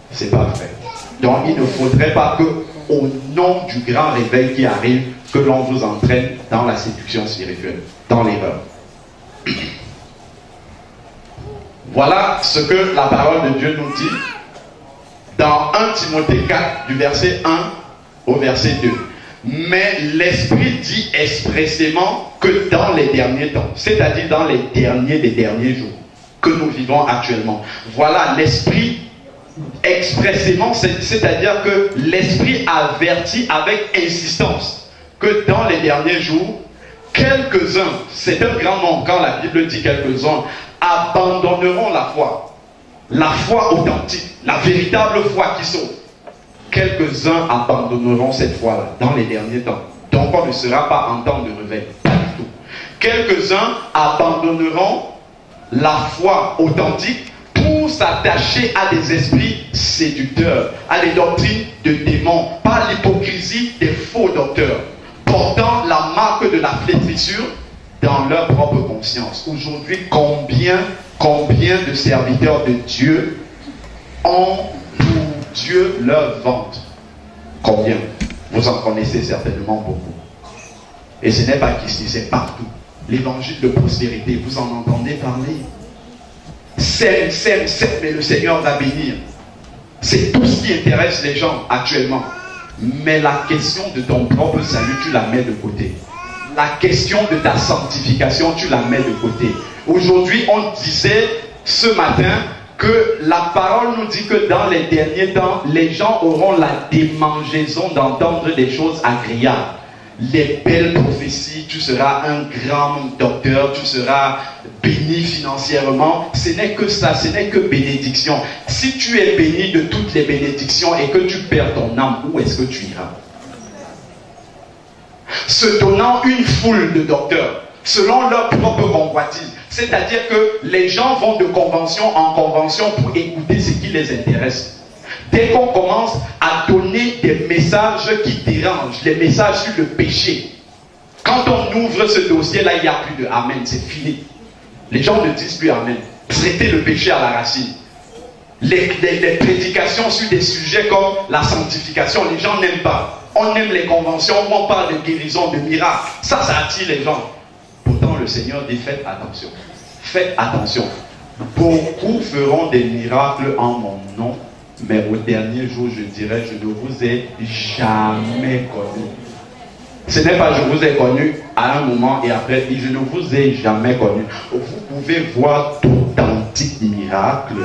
C'est pas vrai. Donc il ne faudrait pas que, au nom du grand réveil qui arrive, que l'on vous entraîne dans la séduction spirituelle, dans l'erreur. Voilà ce que la parole de Dieu nous dit dans 1 Timothée 4, du verset 1 au verset 2. Mais l'Esprit dit expressément que dans les derniers temps, c'est-à-dire dans les derniers des derniers jours que nous vivons actuellement, voilà l'Esprit expressément, c'est-à-dire que l'Esprit avertit avec insistance que dans les derniers jours, quelques-uns, c'est un grand nombre, quand la Bible dit quelques-uns, abandonneront la foi authentique, la véritable foi qui sauve. Quelques-uns abandonneront cette foi-là dans les derniers temps. Donc on ne sera pas en temps de réveil. Pas du tout. Quelques-uns abandonneront la foi authentique pour s'attacher à des esprits séducteurs, à des doctrines de démons, par l'hypocrisie des faux docteurs, portant la marque de la flétrissure dans leur propre conscience. Aujourd'hui, combien de serviteurs de Dieu ont pour Dieu leur ventre? Combien? Vous en connaissez certainement beaucoup. Et ce n'est pas qu'ici, c'est partout. L'évangile de prospérité, vous en entendez parler. Sème, mais le Seigneur va bénir. C'est tout ce qui intéresse les gens actuellement. Mais la question de ton propre salut, tu la mets de côté. La question de ta sanctification, tu la mets de côté. Aujourd'hui, on disait ce matin que la parole nous dit que dans les derniers temps, les gens auront la démangeaison d'entendre des choses agréables. Les belles prophéties, tu seras un grand docteur, tu seras béni financièrement. Ce n'est que ça, ce n'est que bénédiction. Si tu es béni de toutes les bénédictions et que tu perds ton âme, où est-ce que tu iras? Se donnant une foule de docteurs, selon leur propre convoitise. C'est-à-dire que les gens vont de convention en convention pour écouter ce qui les intéresse. Dès qu'on commence à donner des messages qui dérangent, les messages sur le péché, quand on ouvre ce dossier-là, il n'y a plus de Amen, c'est fini. Les gens ne disent plus Amen. Traiter le péché à la racine. Les prédications sur des sujets comme la sanctification, les gens n'aiment pas. On aime les conventions où on parle de guérison, de miracles. Ça attire les gens. Pourtant, le Seigneur dit faites attention. Faites attention. Beaucoup feront des miracles en mon nom. Mais au dernier jour, je dirais, je ne vous ai jamais connu. Ce n'est pas je vous ai connu à un moment et après, je ne vous ai jamais connu. Vous pouvez voir d'authentiques miracles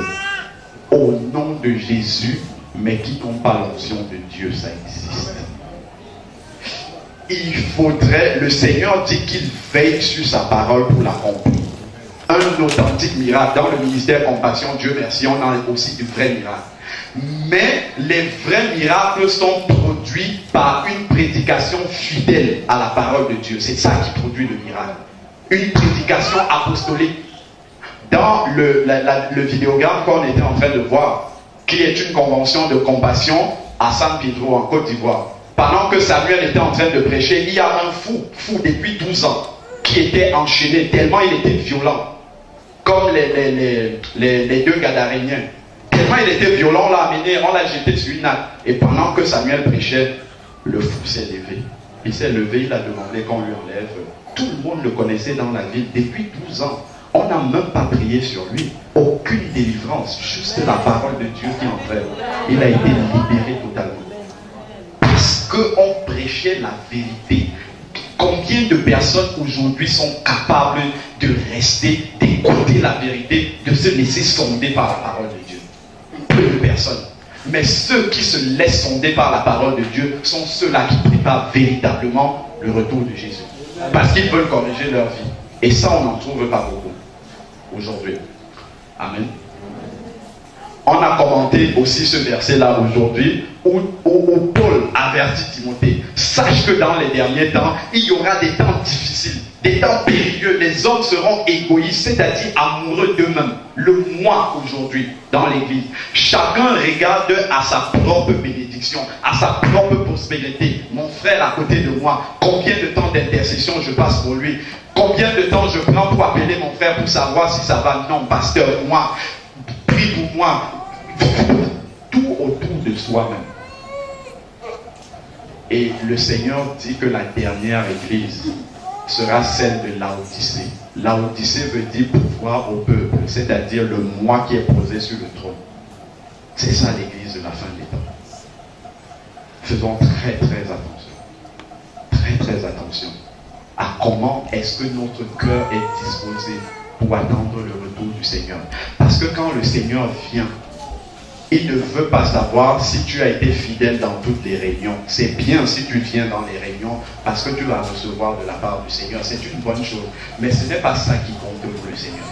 au nom de Jésus, mais qui n'ont pas l'onction de Dieu, ça existe. Il faudrait, le Seigneur dit qu'il veille sur sa parole pour l'accomplir. Un authentique miracle. Dans le ministère Compassion, Dieu merci, on a aussi de vrais miracles. Mais les vrais miracles sont produits par une prédication fidèle à la parole de Dieu. C'est ça qui produit le miracle. Une prédication apostolique. Dans le vidéogramme qu'on était en train de voir, qui est une convention de compassion à San Pedro en Côte d'Ivoire. Pendant que Samuel était en train de prêcher, il y a un fou depuis 12 ans, qui était enchaîné tellement il était violent. Comme les deux Gadaréniens. Tellement il était violent, on l'a amené, on l'a jeté sur une natte. Et pendant que Samuel prêchait, le fou s'est levé. Il s'est levé, il a demandé qu'on lui enlève. Tout le monde le connaissait dans la ville depuis 12 ans. On n'a même pas prié sur lui. Aucune délivrance, juste la parole de Dieu qui entrait. Il a été libéré totalement. Parce qu'on prêchait la vérité. Combien de personnes aujourd'hui sont capables de rester, d'écouter la vérité, de se laisser sonder par la parole de Dieu? Peu de personnes. Mais ceux qui se laissent sonder par la parole de Dieu sont ceux-là qui préparent véritablement le retour de Jésus. Parce qu'ils veulent corriger leur vie. Et ça, on n'en trouve pas beaucoup aujourd'hui. Amen. On a commenté aussi ce verset-là aujourd'hui où Paul avertit Timothée. Sache que dans les derniers temps, il y aura des temps difficiles, des temps périlleux. Les hommes seront égoïstes, c'est-à-dire amoureux d'eux-mêmes. Le moi aujourd'hui dans l'église. Chacun regarde à sa propre bénédiction, à sa propre prospérité. Mon frère à côté de moi, combien de temps d'intercession je passe pour lui? Combien de temps je prends pour appeler mon frère pour savoir si ça va? Non, pasteur, moi, prie pour moi. Tout autour de soi-même. Et le Seigneur dit que la dernière église sera celle de Laodicée. Laodicée veut dire pouvoir au peuple, c'est-à-dire le moi qui est posé sur le trône. C'est ça l'église de la fin des temps. Faisons très très attention. Très très attention à comment est-ce que notre cœur est disposé pour attendre le retour du Seigneur. Parce que quand le Seigneur vient, il ne veut pas savoir si tu as été fidèle dans toutes les réunions. C'est bien si tu viens dans les réunions parce que tu vas recevoir de la part du Seigneur. C'est une bonne chose. Mais ce n'est pas ça qui compte pour le Seigneur.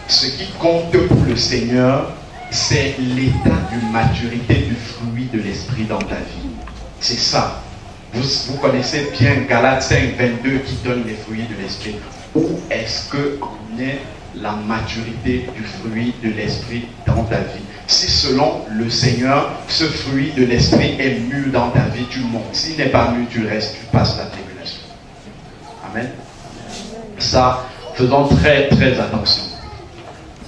Ce qui compte pour le Seigneur, c'est l'état de maturité du fruit de l'esprit dans ta vie. C'est ça. Vous connaissez bien Galates 5, 22 qui donne les fruits de l'esprit. Où est-ce qu'on est la maturité du fruit de l'esprit dans ta vie. Si selon le Seigneur, ce fruit de l'esprit est mûr dans ta vie, tu montes. S'il n'est pas mûr, tu restes, tu passes la tribulation. Amen. Ça, faisons très très attention.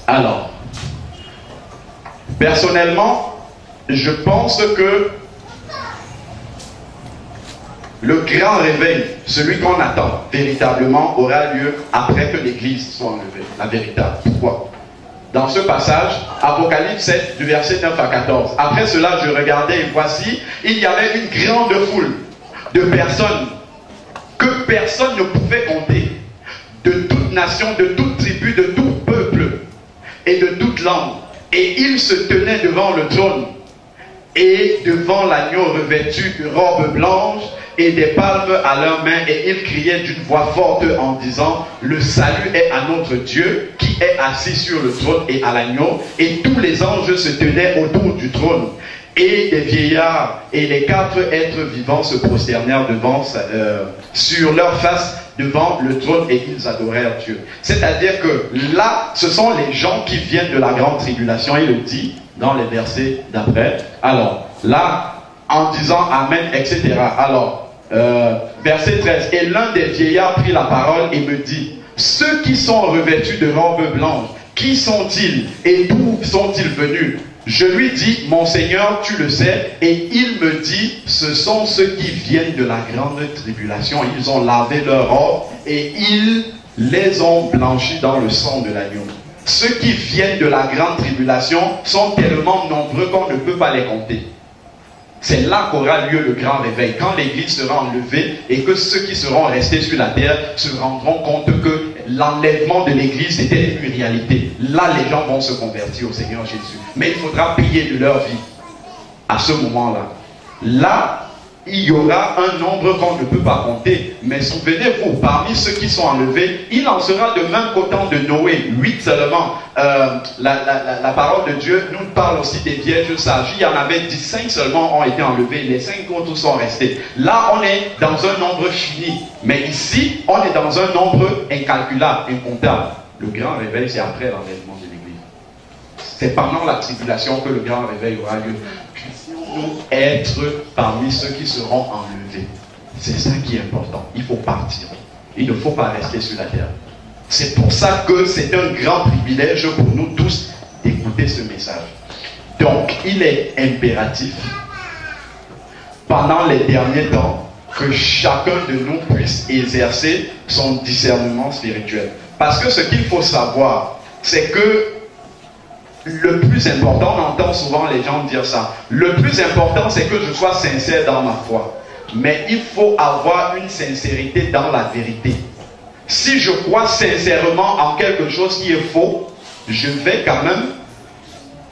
Alors, personnellement, je pense que le grand réveil, celui qu'on attend véritablement, aura lieu après que l'Église soit enlevée. La véritable. Pourquoi? Dans ce passage, Apocalypse 7, du verset 9 à 14. Après cela, je regardais et voici, il y avait une grande foule de personnes que personne ne pouvait compter, de toute nation, de toute tribu, de tout peuple et de toute langue. Et ils se tenaient devant le trône et devant l'agneau revêtu de robes blanches et des palmes à leurs mains, et ils criaient d'une voix forte en disant: le salut est à notre Dieu qui est assis sur le trône et à l'agneau. Et tous les anges se tenaient autour du trône, et les vieillards et les 4 êtres vivants se prosternèrent sur leur face devant le trône, et ils adorèrent Dieu. C'est-à-dire que là, ce sont les gens qui viennent de la grande tribulation. Il le dit dans les versets d'après. Alors là, en disant Amen, etc. Alors, verset 13. Et l'un des vieillards prit la parole et me dit: ceux qui sont revêtus de robes blanches, qui sont-ils et d'où sont-ils venus? Je lui dis: mon Seigneur, tu le sais. Et il me dit: ce sont ceux qui viennent de la grande tribulation. Ils ont lavé leurs robes et ils les ont blanchis dans le sang de l'agneau. Ceux qui viennent de la grande tribulation sont tellement nombreux qu'on ne peut pas les compter. C'est là qu'aura lieu le grand réveil, quand l'Église sera enlevée et que ceux qui seront restés sur la terre se rendront compte que l'enlèvement de l'Église était une réalité. Là, les gens vont se convertir au Seigneur Jésus. Mais il faudra payer de leur vie à ce moment-là. Là, il y aura un nombre qu'on ne peut pas compter. Mais souvenez-vous, parmi ceux qui sont enlevés, il en sera de même qu'au temps de Noé, 8 seulement. La parole de Dieu nous parle aussi des vierges sages. Il y en avait 10, 5 seulement ont été enlevés. Les 5 autres sont restés. Là, on est dans un nombre fini. Mais ici, on est dans un nombre incalculable, incontable. Le grand réveil, c'est après l'enlèvement de l'Église. C'est pendant la tribulation que le grand réveil aura lieu. Puissions-nous être parmi ceux qui seront enlevés. C'est ça qui est important. Il faut partir. Il ne faut pas rester sur la terre. C'est pour ça que c'est un grand privilège pour nous tous d'écouter ce message. Donc, il est impératif, pendant les derniers temps, que chacun de nous puisse exercer son discernement spirituel. Parce que ce qu'il faut savoir, c'est que le plus important, on entend souvent les gens dire ça, le plus important c'est que je sois sincère dans ma foi. Mais il faut avoir une sincérité dans la vérité. Si je crois sincèrement en quelque chose qui est faux, je vais quand même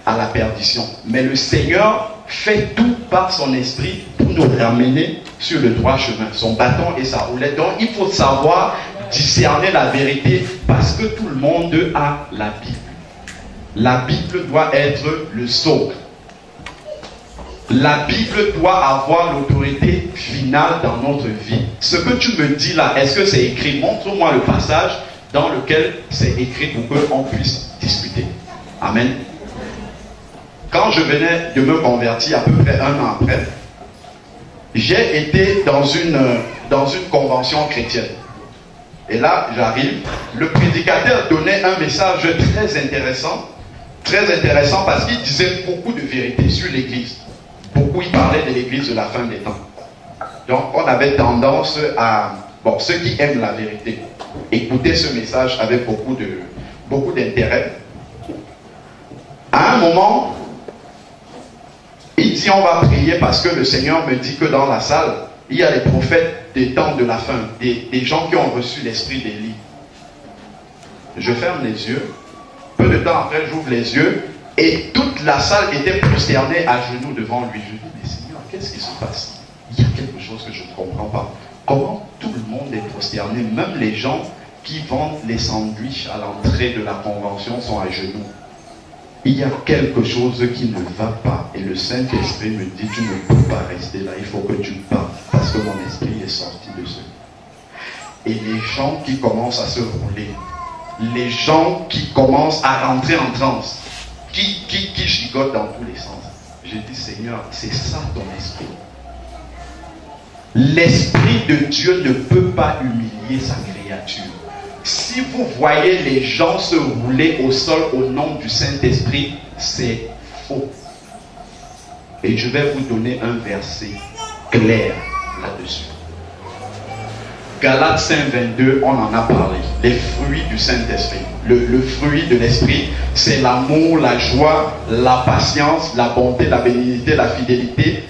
à la perdition. Mais le Seigneur fait tout par son esprit pour nous ramener sur le droit chemin. Son bâton et sa roulette. Donc il faut savoir discerner la vérité parce que tout le monde a la Bible. La Bible doit être le socle. La Bible doit avoir l'autorité finale dans notre vie. Ce que tu me dis là, est-ce que c'est écrit? Montre-moi le passage dans lequel c'est écrit pour qu'on puisse discuter. Amen. Quand je venais de me convertir, à peu près 1 an après, j'ai été dans une convention chrétienne. Et là, j'arrive, le prédicateur donnait un message très intéressant parce qu'il disait beaucoup de vérités sur l'Église. Beaucoup, il parlait de l'Église de la fin des temps. Donc, on avait tendance à, ceux qui aiment la vérité, écouter ce message avec beaucoup d'intérêt. À un moment, il dit, on va prier parce que le Seigneur me dit que dans la salle, il y a les prophètes des temps de la fin, des gens qui ont reçu l'esprit d'Élie. Je ferme les yeux. Peu de temps après, j'ouvre les yeux et toute la salle était prosternée à genoux devant lui. Je dis, mais Seigneur, qu'est-ce qui se passe? Il y a quelque chose que je ne comprends pas. Comment tout le monde est prosterné? Même les gens qui vendent les sandwichs à l'entrée de la convention sont à genoux. Il y a quelque chose qui ne va pas. Et le Saint-Esprit me dit, tu ne peux pas rester là, il faut que tu partes. Parce que mon esprit est sorti de ce. Et les gens qui commencent à se rouler, les gens qui commencent à rentrer en transe, qui gigotent dans tous les sens. Je dis, Seigneur, c'est ça ton esprit. L'Esprit de Dieu ne peut pas humilier sa créature. Si vous voyez les gens se rouler au sol au nom du Saint-Esprit, c'est faux. Et je vais vous donner un verset clair là-dessus. Galates 5:22, on en a parlé. Les fruits du Saint-Esprit. Le fruit de l'Esprit, c'est l'amour, la joie, la patience, la bonté, la bénignité, la fidélité,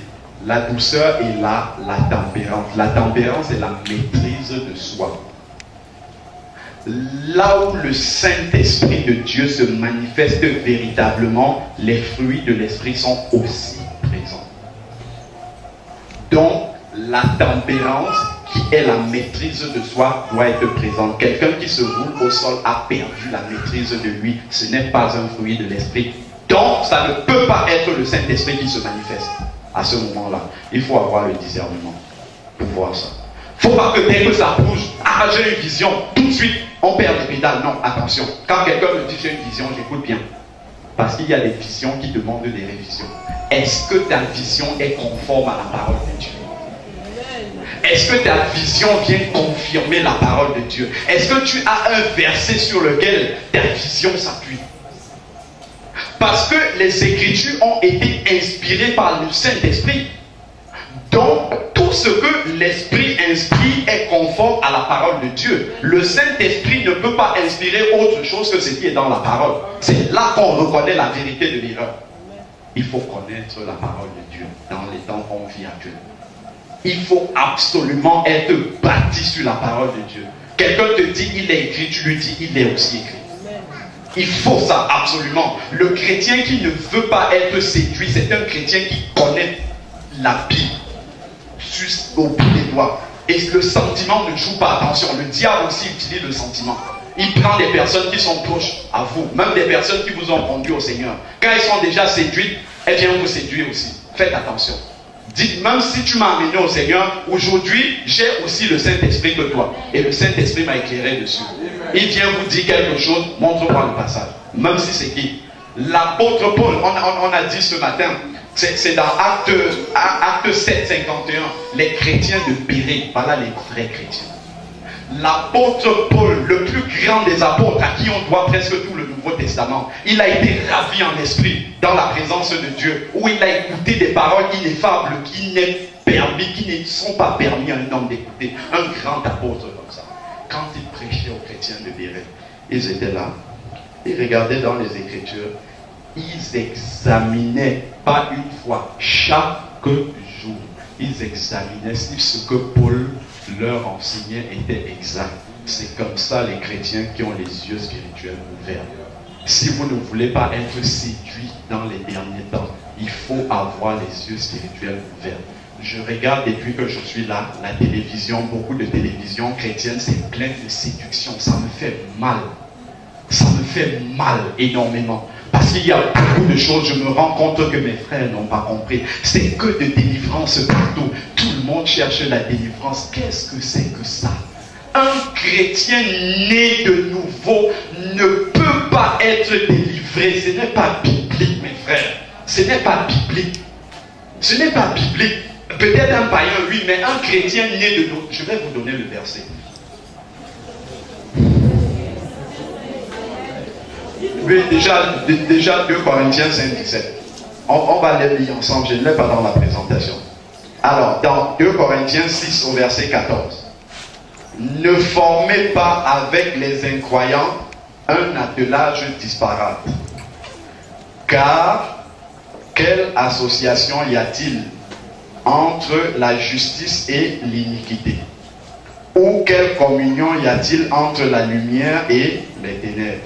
la douceur et la tempérance. La tempérance est la maîtrise de soi. Là où le Saint-Esprit de Dieu se manifeste véritablement, les fruits de l'Esprit sont aussi présents. Donc, la tempérance, qui est la maîtrise de soi, doit être présente. Quelqu'un qui se roule au sol a perdu la maîtrise de lui. Ce n'est pas un fruit de l'Esprit. Donc, ça ne peut pas être le Saint-Esprit qui se manifeste. À ce moment-là, il faut avoir le discernement pour voir ça. Il ne faut pas que dès que ça bouge, j'ai une vision, tout de suite, on perd les pédales. Non, attention. Quand quelqu'un me dit j'ai une vision, j'écoute bien. Parce qu'il y a des visions qui demandent des révisions. Est-ce que ta vision est conforme à la parole de Dieu? Est-ce que ta vision vient confirmer la parole de Dieu? Est-ce que tu as un verset sur lequel ta vision s'appuie? Parce que les Écritures ont été inspirées par le Saint-Esprit. Donc, tout ce que l'Esprit inspire est conforme à la parole de Dieu. Le Saint-Esprit ne peut pas inspirer autre chose que ce qui est dans la parole. C'est là qu'on reconnaît la vérité de l'erreur. Il faut connaître la parole de Dieu dans les temps qu'on vit actuellement. Il faut absolument être bâti sur la parole de Dieu. Quelqu'un te dit il est écrit, tu lui dis il est aussi écrit. Il faut ça absolument. Le chrétien qui ne veut pas être séduit, c'est un chrétien qui connaît la Bible au bout des doigts. Et le sentiment ne joue pas. Attention, le diable aussi utilise le sentiment. Il prend des personnes qui sont proches à vous, même des personnes qui vous ont conduit au Seigneur. Quand elles sont déjà séduites, elles viennent vous séduire aussi. Faites attention. Dites, même si tu m'as amené au Seigneur, aujourd'hui, j'ai aussi le Saint-Esprit que toi. Et le Saint-Esprit m'a éclairé dessus. Il vient vous dire quelque chose, montre-moi le passage. Même si c'est qui? L'apôtre Paul, on a dit ce matin, c'est dans Acte 7, 51, les chrétiens de Bérée, voilà les vrais chrétiens. L'apôtre Paul, le plus grand des apôtres, à qui on doit presque tout le Nouveau Testament, il a été ravi en esprit dans la présence de Dieu, où il a écouté des paroles ineffables qui ne sont pas permis à un homme d'écouter. Un grand apôtre comme ça. Quand il prêchait aux chrétiens de Bérée, ils étaient là, ils regardaient dans les Écritures, ils examinaient, pas une fois, chaque jour, ils examinaient si ce que Paul leur enseignait était exact. C'est comme ça les chrétiens qui ont les yeux spirituels ouverts. Si vous ne voulez pas être séduits dans les derniers temps, il faut avoir les yeux spirituels ouverts. Je regarde depuis que je suis là, la télévision, beaucoup de télévisions chrétiennes, c'est plein de séduction. Ça me fait mal. Ça me fait mal énormément. Parce qu'il y a beaucoup de choses, je me rends compte que mes frères n'ont pas compris. C'est que de délivrance partout. Tout le monde cherche la délivrance. Qu'est-ce que c'est que ça? Un chrétien né de nouveau ne peut pas être délivré. Ce n'est pas biblique, mes frères. Ce n'est pas biblique. Ce n'est pas biblique. Peut-être un païen, oui, mais un chrétien né de nouveau. Je vais vous donner le verset. Oui, déjà 2 Corinthiens 5, 17. On va les lire ensemble, je ne l'ai pas dans la présentation. Alors, dans 2 Corinthiens 6 au verset 14. Ne formez pas avec les incroyants un attelage disparate. Car, quelle association y a-t-il entre la justice et l'iniquité? Ou quelle communion y a-t-il entre la lumière et les ténèbres?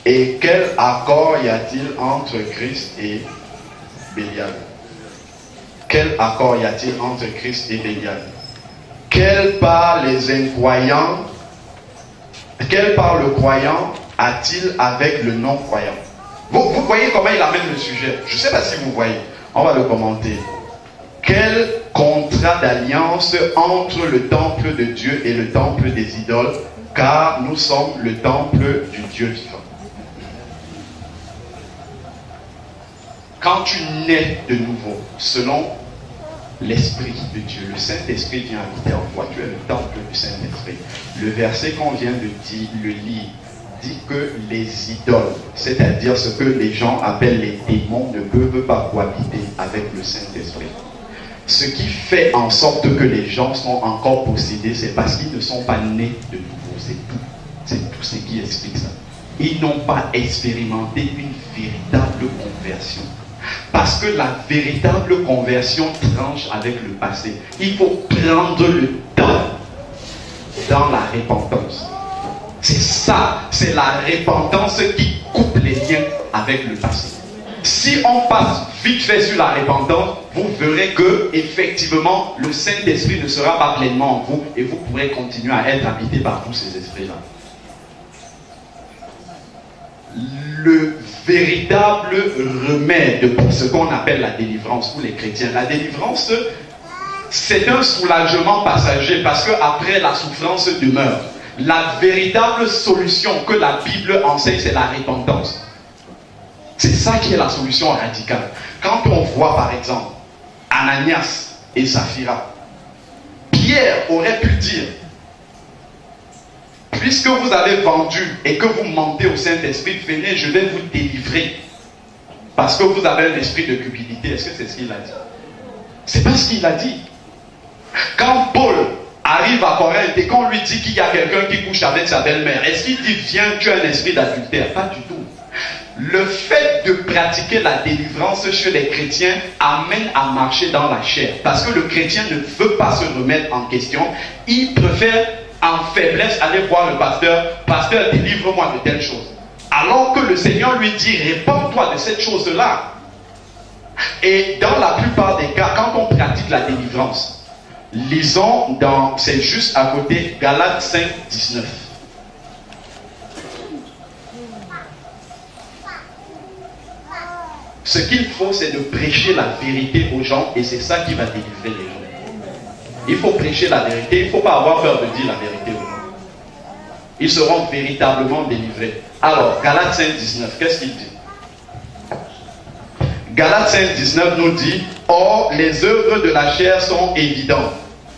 Et quel accord y a-t-il entre Christ et Bélial? Quel accord y a-t-il entre Christ et Bélial? Quelle part le croyant a-t-il avec le non-croyant? Vous voyez comment il amène le sujet? Je ne sais pas si vous voyez. On va le commenter. Quel contrat d'alliance entre le temple de Dieu et le temple des idoles car nous sommes le temple du Dieu vivant. Quand tu nais de nouveau, selon l'Esprit de Dieu, le Saint-Esprit vient habiter en toi, tu es le temple du Saint-Esprit. Le verset qu'on vient de dire, le lire, dit que les idoles, c'est-à-dire ce que les gens appellent les démons, ne peuvent pas cohabiter avec le Saint-Esprit. Ce qui fait en sorte que les gens sont encore possédés, c'est parce qu'ils ne sont pas nés de nouveau. C'est tout. C'est tout ce qui explique ça. Ils n'ont pas expérimenté une véritable conversion. Parce que la véritable conversion tranche avec le passé. Il faut prendre le temps dans la repentance. C'est ça, c'est la repentance qui coupe les liens avec le passé. Si on passe vite fait sur la repentance, vous verrez que effectivement le Saint-Esprit ne sera pas pleinement en vous et vous pourrez continuer à être habité par tous ces esprits-là. Le véritable remède pour ce qu'on appelle la délivrance pour les chrétiens, la délivrance, c'est un soulagement passager parce qu'après la souffrance demeure. La véritable solution que la Bible enseigne, c'est la repentance. C'est ça qui est la solution radicale. Quand on voit par exemple Ananias et Saphira, Pierre aurait pu dire, puisque vous avez vendu et que vous mentez au Saint-Esprit, venez, je vais vous délivrer. Parce que vous avez un esprit de cupidité. Est-ce que c'est ce qu'il a dit? C'est pas ce qu'il a dit. Quand Paul arrive à Corinthe et qu'on lui dit qu'il y a quelqu'un qui couche avec sa belle-mère, est-ce qu'il dit, viens, tu as un esprit d'adultère? Pas du tout. Le fait de pratiquer la délivrance chez les chrétiens amène à marcher dans la chair. Parce que le chrétien ne veut pas se remettre en question. Il préfère en faiblesse aller voir le pasteur. Pasteur, délivre-moi de telle chose. Alors que le Seigneur lui dit, réponds-toi de cette chose-là. Et dans la plupart des cas, quand on pratique la délivrance, lisons dans, c'est juste à côté, Galates 5, 19. Ce qu'il faut, c'est de prêcher la vérité aux gens et c'est ça qui va délivrer les gens. Il faut prêcher la vérité, il ne faut pas avoir peur de dire la vérité aux gens. Ils seront véritablement délivrés. Alors, Galates 5, 19, qu'est-ce qu'il dit? Galates 5, 19 nous dit, or, les œuvres de la chair sont évidentes,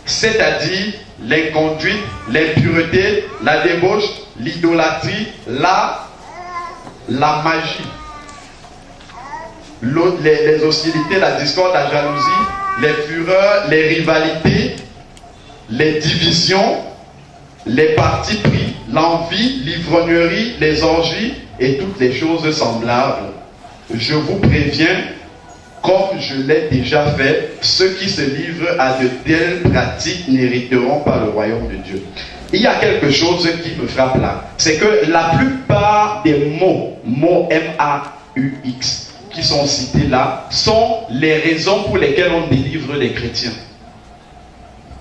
c'est-à-dire l'inconduite, l'impureté, la débauche, l'idolâtrie, la magie, les hostilités, la discorde, la jalousie, les fureurs, les rivalités, les divisions, les partis pris, l'envie, l'ivrognerie, les orgies et toutes les choses semblables. Je vous préviens, comme je l'ai déjà fait, ceux qui se livrent à de telles pratiques n'hériteront pas le royaume de Dieu. Il y a quelque chose qui me frappe là, c'est que la plupart des mots M-A-U-X, qui sont cités là, sont les raisons pour lesquelles on délivre les chrétiens.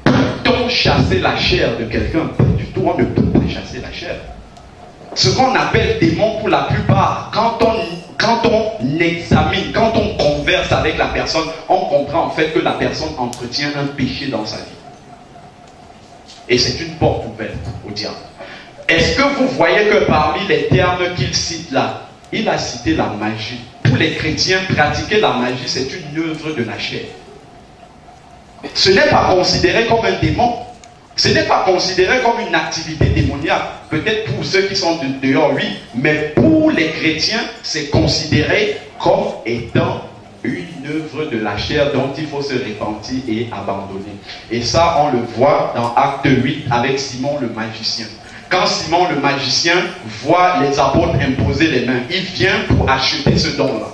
Peut-on chasser la chair de quelqu'un? Pas du tout, on ne peut pas chasser la chair. Ce qu'on appelle démon pour la plupart, quand on examine, quand on converse avec la personne, on comprend en fait que la personne entretient un péché dans sa vie. Et c'est une porte ouverte au diable. Est-ce que vous voyez que parmi les termes qu'il cite là, il a cité la magie? Pour les chrétiens, pratiquer la magie, c'est une œuvre de la chair. Ce n'est pas considéré comme un démon. Ce n'est pas considéré comme une activité démoniaque. Peut-être pour ceux qui sont dehors, oui. Mais pour les chrétiens, c'est considéré comme étant une œuvre de la chair dont il faut se repentir et abandonner. Et ça, on le voit dans Acte 8 avec Simon le magicien. Quand Simon le magicien voit les apôtres imposer les mains, il vient pour acheter ce don-là.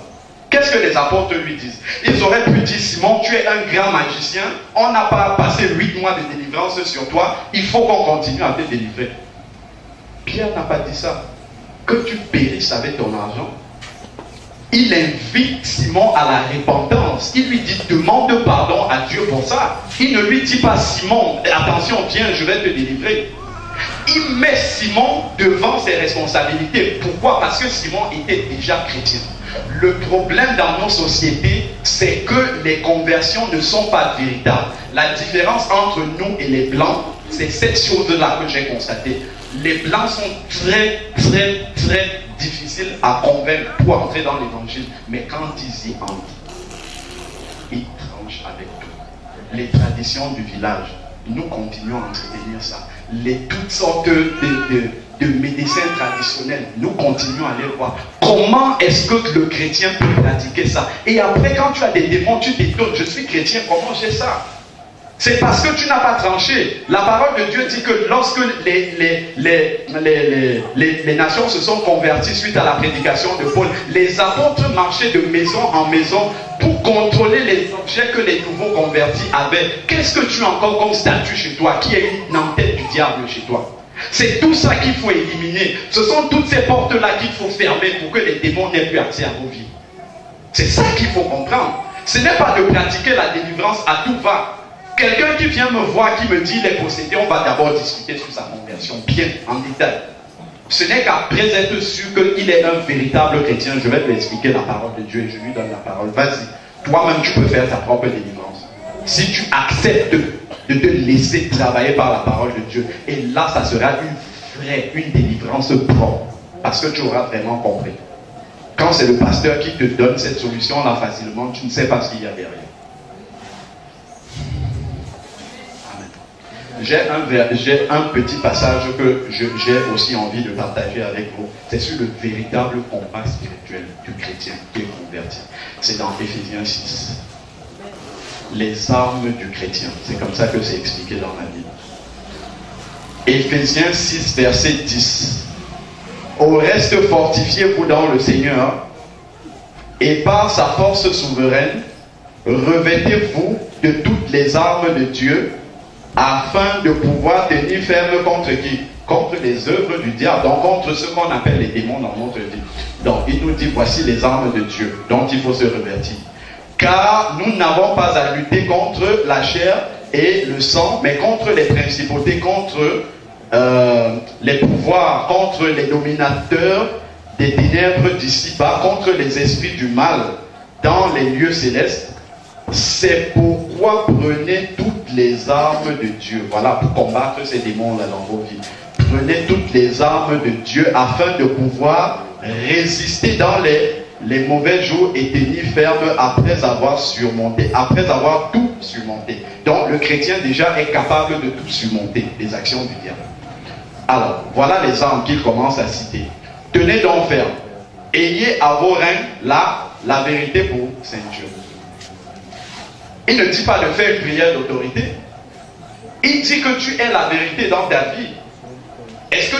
Qu'est-ce que les apôtres lui disent? Ils auraient pu dire, Simon, tu es un grand magicien, on n'a pas passé 8 mois de délivrance sur toi, il faut qu'on continue à te délivrer. Pierre n'a pas dit ça. Que tu périsses avec ton argent. Il invite Simon à la repentance. Il lui dit, demande pardon à Dieu pour ça. Il ne lui dit pas, Simon, attention, viens, je vais te délivrer. Il met Simon devant ses responsabilités. Pourquoi? Parce que Simon était déjà chrétien. Le problème dans nos sociétés, c'est que les conversions ne sont pas véritables. La différence entre nous et les blancs, C'est cette chose-là que j'ai constatée. Les blancs sont très difficiles à convaincre pour entrer dans l'évangile. Mais quand ils y entrent, ils tranchent avec tout. Les traditions du village, nous continuons à entretenir ça. Toutes sortes de médecins traditionnels, nous continuons à les voir. Comment est-ce que le chrétien peut pratiquer ça? Et après, quand tu as des démons, tu t'étonnes, je suis chrétien, comment j'ai ça? C'est parce que tu n'as pas tranché. La parole de Dieu dit que lorsque les nations se sont converties suite à la prédication de Paul, les apôtres marchaient de maison en maison pour contrôler les objets que les nouveaux convertis avaient. Qu'est-ce que tu as encore comme statut chez toi qui est une entête du diable chez toi? C'est tout ça qu'il faut éliminer. Ce sont toutes ces portes-là qu'il faut fermer pour que les démons n'aient plus accès à vos vies. C'est ça qu'il faut comprendre. Ce n'est pas de pratiquer la délivrance à tout va. Quelqu'un qui vient me voir, qui me dit il est possédé, on va d'abord discuter sur sa conversion, bien en détail. Ce n'est qu'après être sûr qu'il est un véritable chrétien, je vais lui expliquer la parole de Dieu et je lui donne la parole. Vas-y, toi-même tu peux faire ta propre délivrance. Si tu acceptes de te laisser travailler par la parole de Dieu, et là ça sera une délivrance propre, parce que tu auras vraiment compris. Quand c'est le pasteur qui te donne cette solution-là facilement, tu ne sais pas ce qu'il y a derrière. J'ai un petit passage que j'ai aussi envie de partager avec vous. C'est sur le véritable combat spirituel du chrétien qui est converti. C'est dans Éphésiens 6. Les armes du chrétien. C'est comme ça que c'est expliqué dans la Bible. Éphésiens 6, verset 10. Au reste, fortifiez-vous dans le Seigneur et par sa force souveraine, revêtez-vous de toutes les armes de Dieu afin de pouvoir tenir ferme contre qui? Contre les œuvres du diable, donc contre ce qu'on appelle les démons dans notre vie. Donc il nous dit, voici les armes de Dieu dont il faut se revêtir. Car nous n'avons pas à lutter contre la chair et le sang, mais contre les principautés, contre les pouvoirs, contre les dominateurs des ténèbres d'ici-bas, contre les esprits du mal dans les lieux célestes. C'est pourquoi prenez toutes les armes de Dieu. Voilà, pour combattre ces démons-là dans vos vies. Prenez toutes les armes de Dieu afin de pouvoir résister dans les mauvais jours et tenir ferme après avoir surmonté, après avoir tout surmonté. Donc le chrétien déjà est capable de tout surmonter, les actions du diable. Alors, voilà les armes qu'il commence à citer. Tenez donc ferme. Ayez à vos reins la vérité pour ceinture. Il ne dit pas de faire une prière d'autorité. Il dit que tu es la vérité dans ta vie. Est-ce que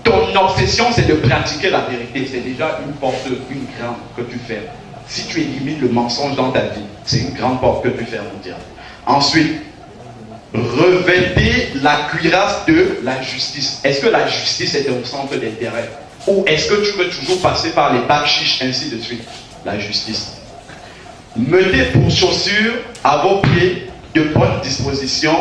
ton obsession c'est de pratiquer la vérité? C'est déjà une porte, une grande que tu fermes. Si tu élimines le mensonge dans ta vie, c'est une grande porte que tu fermes au diable. Ensuite, revêtez la cuirasse de la justice. Est-ce que la justice est au centre d'intérêt? Ou est-ce que tu veux toujours passer par les bacs chiches, ainsi de suite? La justice. Mettez pour chaussures à vos pieds de bonne disposition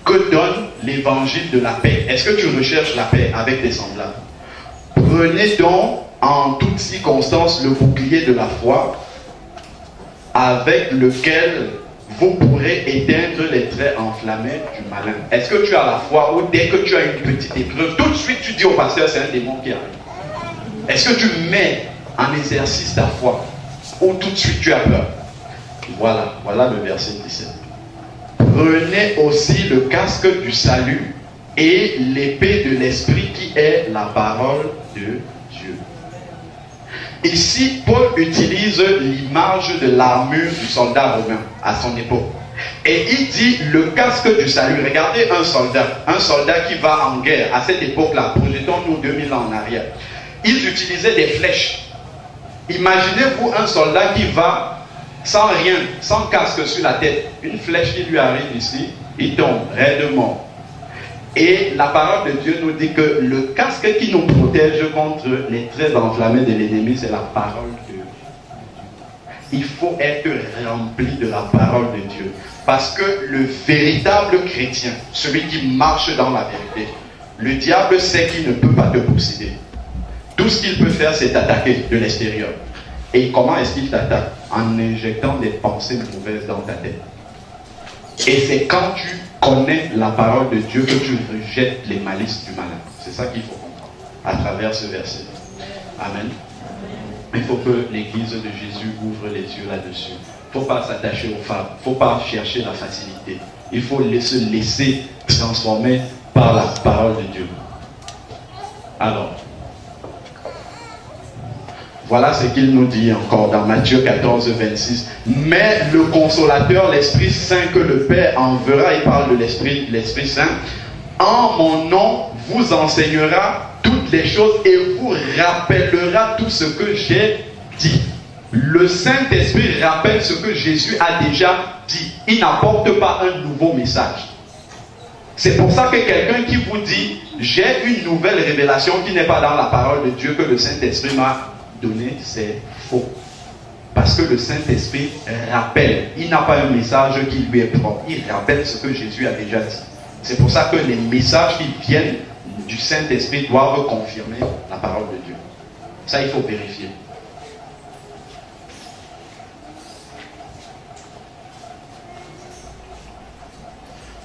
que donne l'évangile de la paix. Est-ce que tu recherches la paix avec tes semblables? Prenez donc en toutes circonstances le bouclier de la foi avec lequel vous pourrez éteindre les traits enflammés du malin. Est-ce que tu as la foi ou dès que tu as une petite épreuve, tout de suite tu dis au pasteur c'est un démon qui arrive? Est-ce que tu mets en exercice ta foi ou tout de suite tu as peur? Voilà le verset 17. Prenez aussi le casque du salut et l'épée de l'esprit qui est la parole de Dieu. Ici, Paul utilise l'image de l'armure du soldat romain à son époque. Et il dit le casque du salut. Regardez un soldat qui va en guerre à cette époque-là, projetons-nous 2000 ans en arrière. Ils utilisaient des flèches. Imaginez-vous un soldat qui va sans rien, sans casque sur la tête. Une flèche qui lui arrive ici, il tombe raidement. Et la parole de Dieu nous dit que le casque qui nous protège contre les traits enflammés de l'ennemi, c'est la parole de Dieu. Il faut être rempli de la parole de Dieu. Parce que le véritable chrétien, celui qui marche dans la vérité, le diable sait qu'il ne peut pas te posséder. Tout ce qu'il peut faire, c'est t'attaquer de l'extérieur. Et comment est-ce qu'il t'attaque? En injectant des pensées mauvaises dans ta tête. Et c'est quand tu connais la parole de Dieu que tu rejettes les malices du malin. C'est ça qu'il faut comprendre à travers ce verset. Amen. Il faut que l'église de Jésus ouvre les yeux là-dessus. Il ne faut pas s'attacher aux femmes. Il ne faut pas chercher la facilité. Il faut se laisser transformer par la parole de Dieu. Alors, voilà ce qu'il nous dit encore dans Matthieu 14, 26. Mais le consolateur, l'Esprit Saint que le Père enverra, il parle de l'Esprit Saint, en mon nom vous enseignera toutes les choses et vous rappellera tout ce que j'ai dit. Le Saint-Esprit rappelle ce que Jésus a déjà dit. Il n'apporte pas un nouveau message. C'est pour ça que quelqu'un qui vous dit j'ai une nouvelle révélation qui n'est pas dans la parole de Dieu que le Saint-Esprit m'a donné, c'est faux. Parce que le Saint-Esprit rappelle. Il n'a pas un message qui lui est propre. Il rappelle ce que Jésus a déjà dit. C'est pour ça que les messages qui viennent du Saint-Esprit doivent confirmer la parole de Dieu. Ça, il faut vérifier.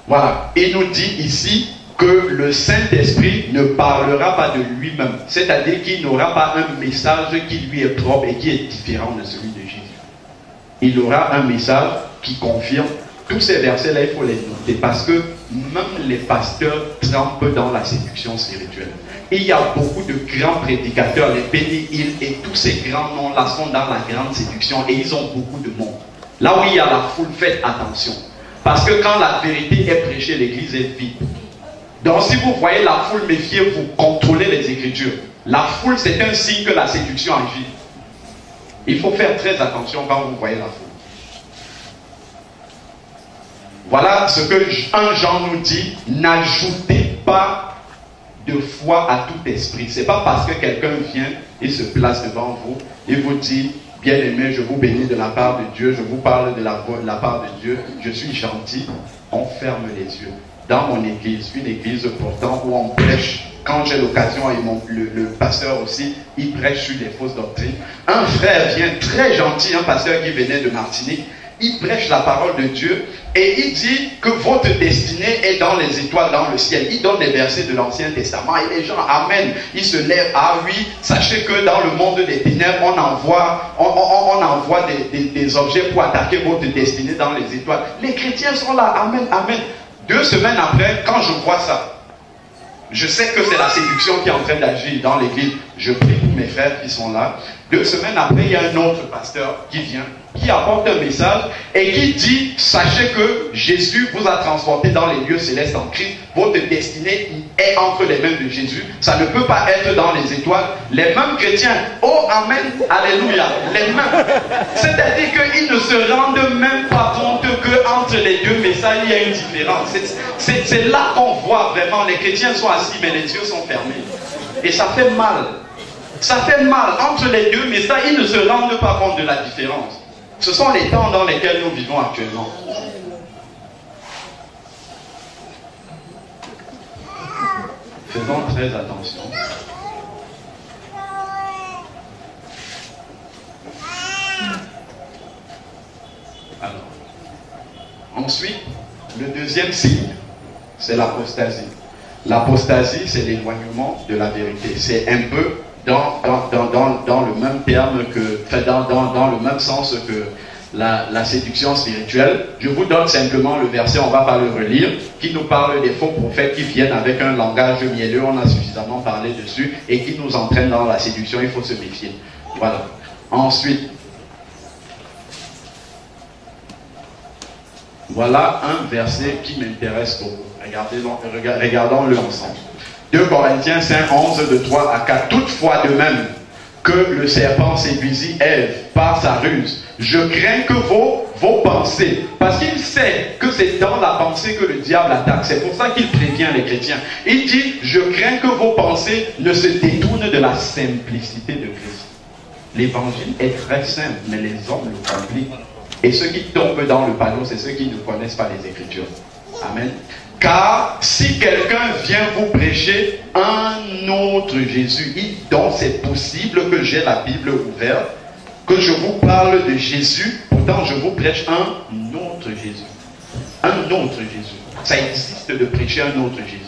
Voilà. Il nous dit ici que le Saint-Esprit ne parlera pas de lui-même. C'est-à-dire qu'il n'aura pas un message qui lui est propre et qui est différent de celui de Jésus. Il aura un message qui confirme. Tous ces versets-là, il faut les noter parce que même les pasteurs trempent dans la séduction spirituelle. Et il y a beaucoup de grands prédicateurs, les Benny Hill et tous ces grands noms-là sont dans la grande séduction et ils ont beaucoup de monde. Là où il y a la foule, faites attention. Parce que quand la vérité est prêchée, l'église est vide. Donc si vous voyez la foule, méfiez-vous, contrôlez les Écritures. La foule, c'est un signe que la séduction agit. Il faut faire très attention quand vous voyez la foule. Voilà ce que 1 Jean nous dit, n'ajoutez pas de foi à tout esprit. Ce n'est pas parce que quelqu'un vient et se place devant vous et vous dit, bien-aimé, je vous bénis de la part de Dieu, je vous parle de la part de Dieu, je suis gentil, on ferme les yeux. Dans mon église, une église pourtant où on prêche, quand j'ai l'occasion, et le pasteur aussi, il prêche sur des fausses doctrines. Un frère vient très gentil, un pasteur qui venait de Martinique, il prêche la parole de Dieu et il dit que votre destinée est dans les étoiles, dans le ciel. Il donne des versets de l'Ancien Testament et les gens, amen, ils se lèvent. Ah oui, sachez que dans le monde des ténèbres, on envoie des objets pour attaquer votre destinée dans les étoiles. Les chrétiens sont là, amen, amen. 2 semaines après, quand je vois ça, je sais que c'est la séduction qui est en train d'agir dans l'église. Je prie pour mes frères qui sont là. 2 semaines après, il y a un autre pasteur qui vient, qui apporte un message et qui dit, sachez que Jésus vous a transporté dans les lieux célestes en Christ. Votre destinée est entre les mains de Jésus. Ça ne peut pas être dans les étoiles. Les mêmes chrétiens, oh amen, alléluia, les mêmes. C'est-à-dire qu'ils ne se rendent même pas compte qu'entre les deux messages, il y a une différence. C'est là qu'on voit vraiment, les chrétiens sont assis, mais les yeux sont fermés. Et ça fait mal. Ça fait mal. Entre les deux messages, ils ne se rendent pas compte de la différence. Ce sont les temps dans lesquels nous vivons actuellement. Faisons très attention. Alors, ensuite, le deuxième signe, c'est l'apostasie. L'apostasie, c'est l'éloignement de la vérité. C'est un peu dans le même terme que, dans le même sens que la séduction spirituelle. Je vous donne simplement le verset, on ne va pas le relire, qui nous parle des faux prophètes qui viennent avec un langage mielleux, on a suffisamment parlé dessus, et qui nous entraînent dans la séduction, il faut se méfier. Voilà. Ensuite, voilà un verset qui m'intéresse beaucoup. Regardons-le ensemble. 2 Corinthiens 5, 11, de 3 à 4. Toutefois, de même que le serpent séduisit Ève par sa ruse, je crains que vos pensées, parce qu'il sait que c'est dans la pensée que le diable attaque. C'est pour ça qu'il prévient les chrétiens. Il dit, je crains que vos pensées ne se détournent de la simplicité de Christ. L'évangile est très simple, mais les hommes le compliquent. Et ceux qui tombent dans le panneau, c'est ceux qui ne connaissent pas les Écritures. Amen. Car si quelqu'un vient vous prêcher un autre Jésus, donc c'est possible que j'ai la Bible ouverte, que je vous parle de Jésus, pourtant je vous prêche un autre Jésus. un autre Jésus. Ça existe de prêcher un autre Jésus.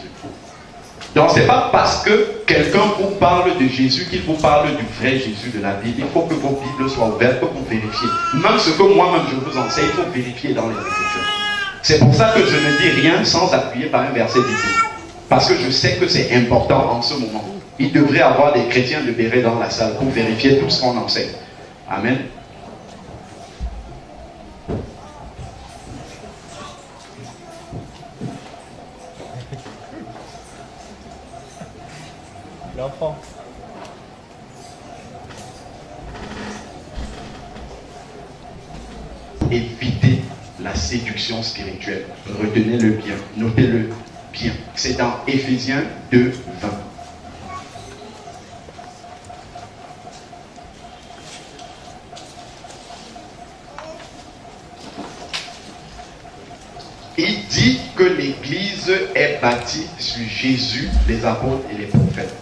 Donc ce n'est pas parce que quelqu'un vous parle de Jésus qu'il vous parle du vrai Jésus de la Bible. Il faut que vos Bibles soient ouvertes pour vérifier. Même ce que moi-même je vous enseigne, il faut vérifier dans les Écritures. C'est pour ça que je ne dis rien sans appuyer par un verset biblique. Parce que je sais que c'est important en ce moment. Il devrait y avoir des chrétiens de béret dans la salle pour vérifier tout ce qu'on enseigne. Amen. L'enfant. Évitez la séduction spirituelle. Retenez-le bien, notez-le bien. C'est dans Éphésiens 2, 20. Il dit que l'Église est bâtie sur Jésus, les apôtres et les prophètes.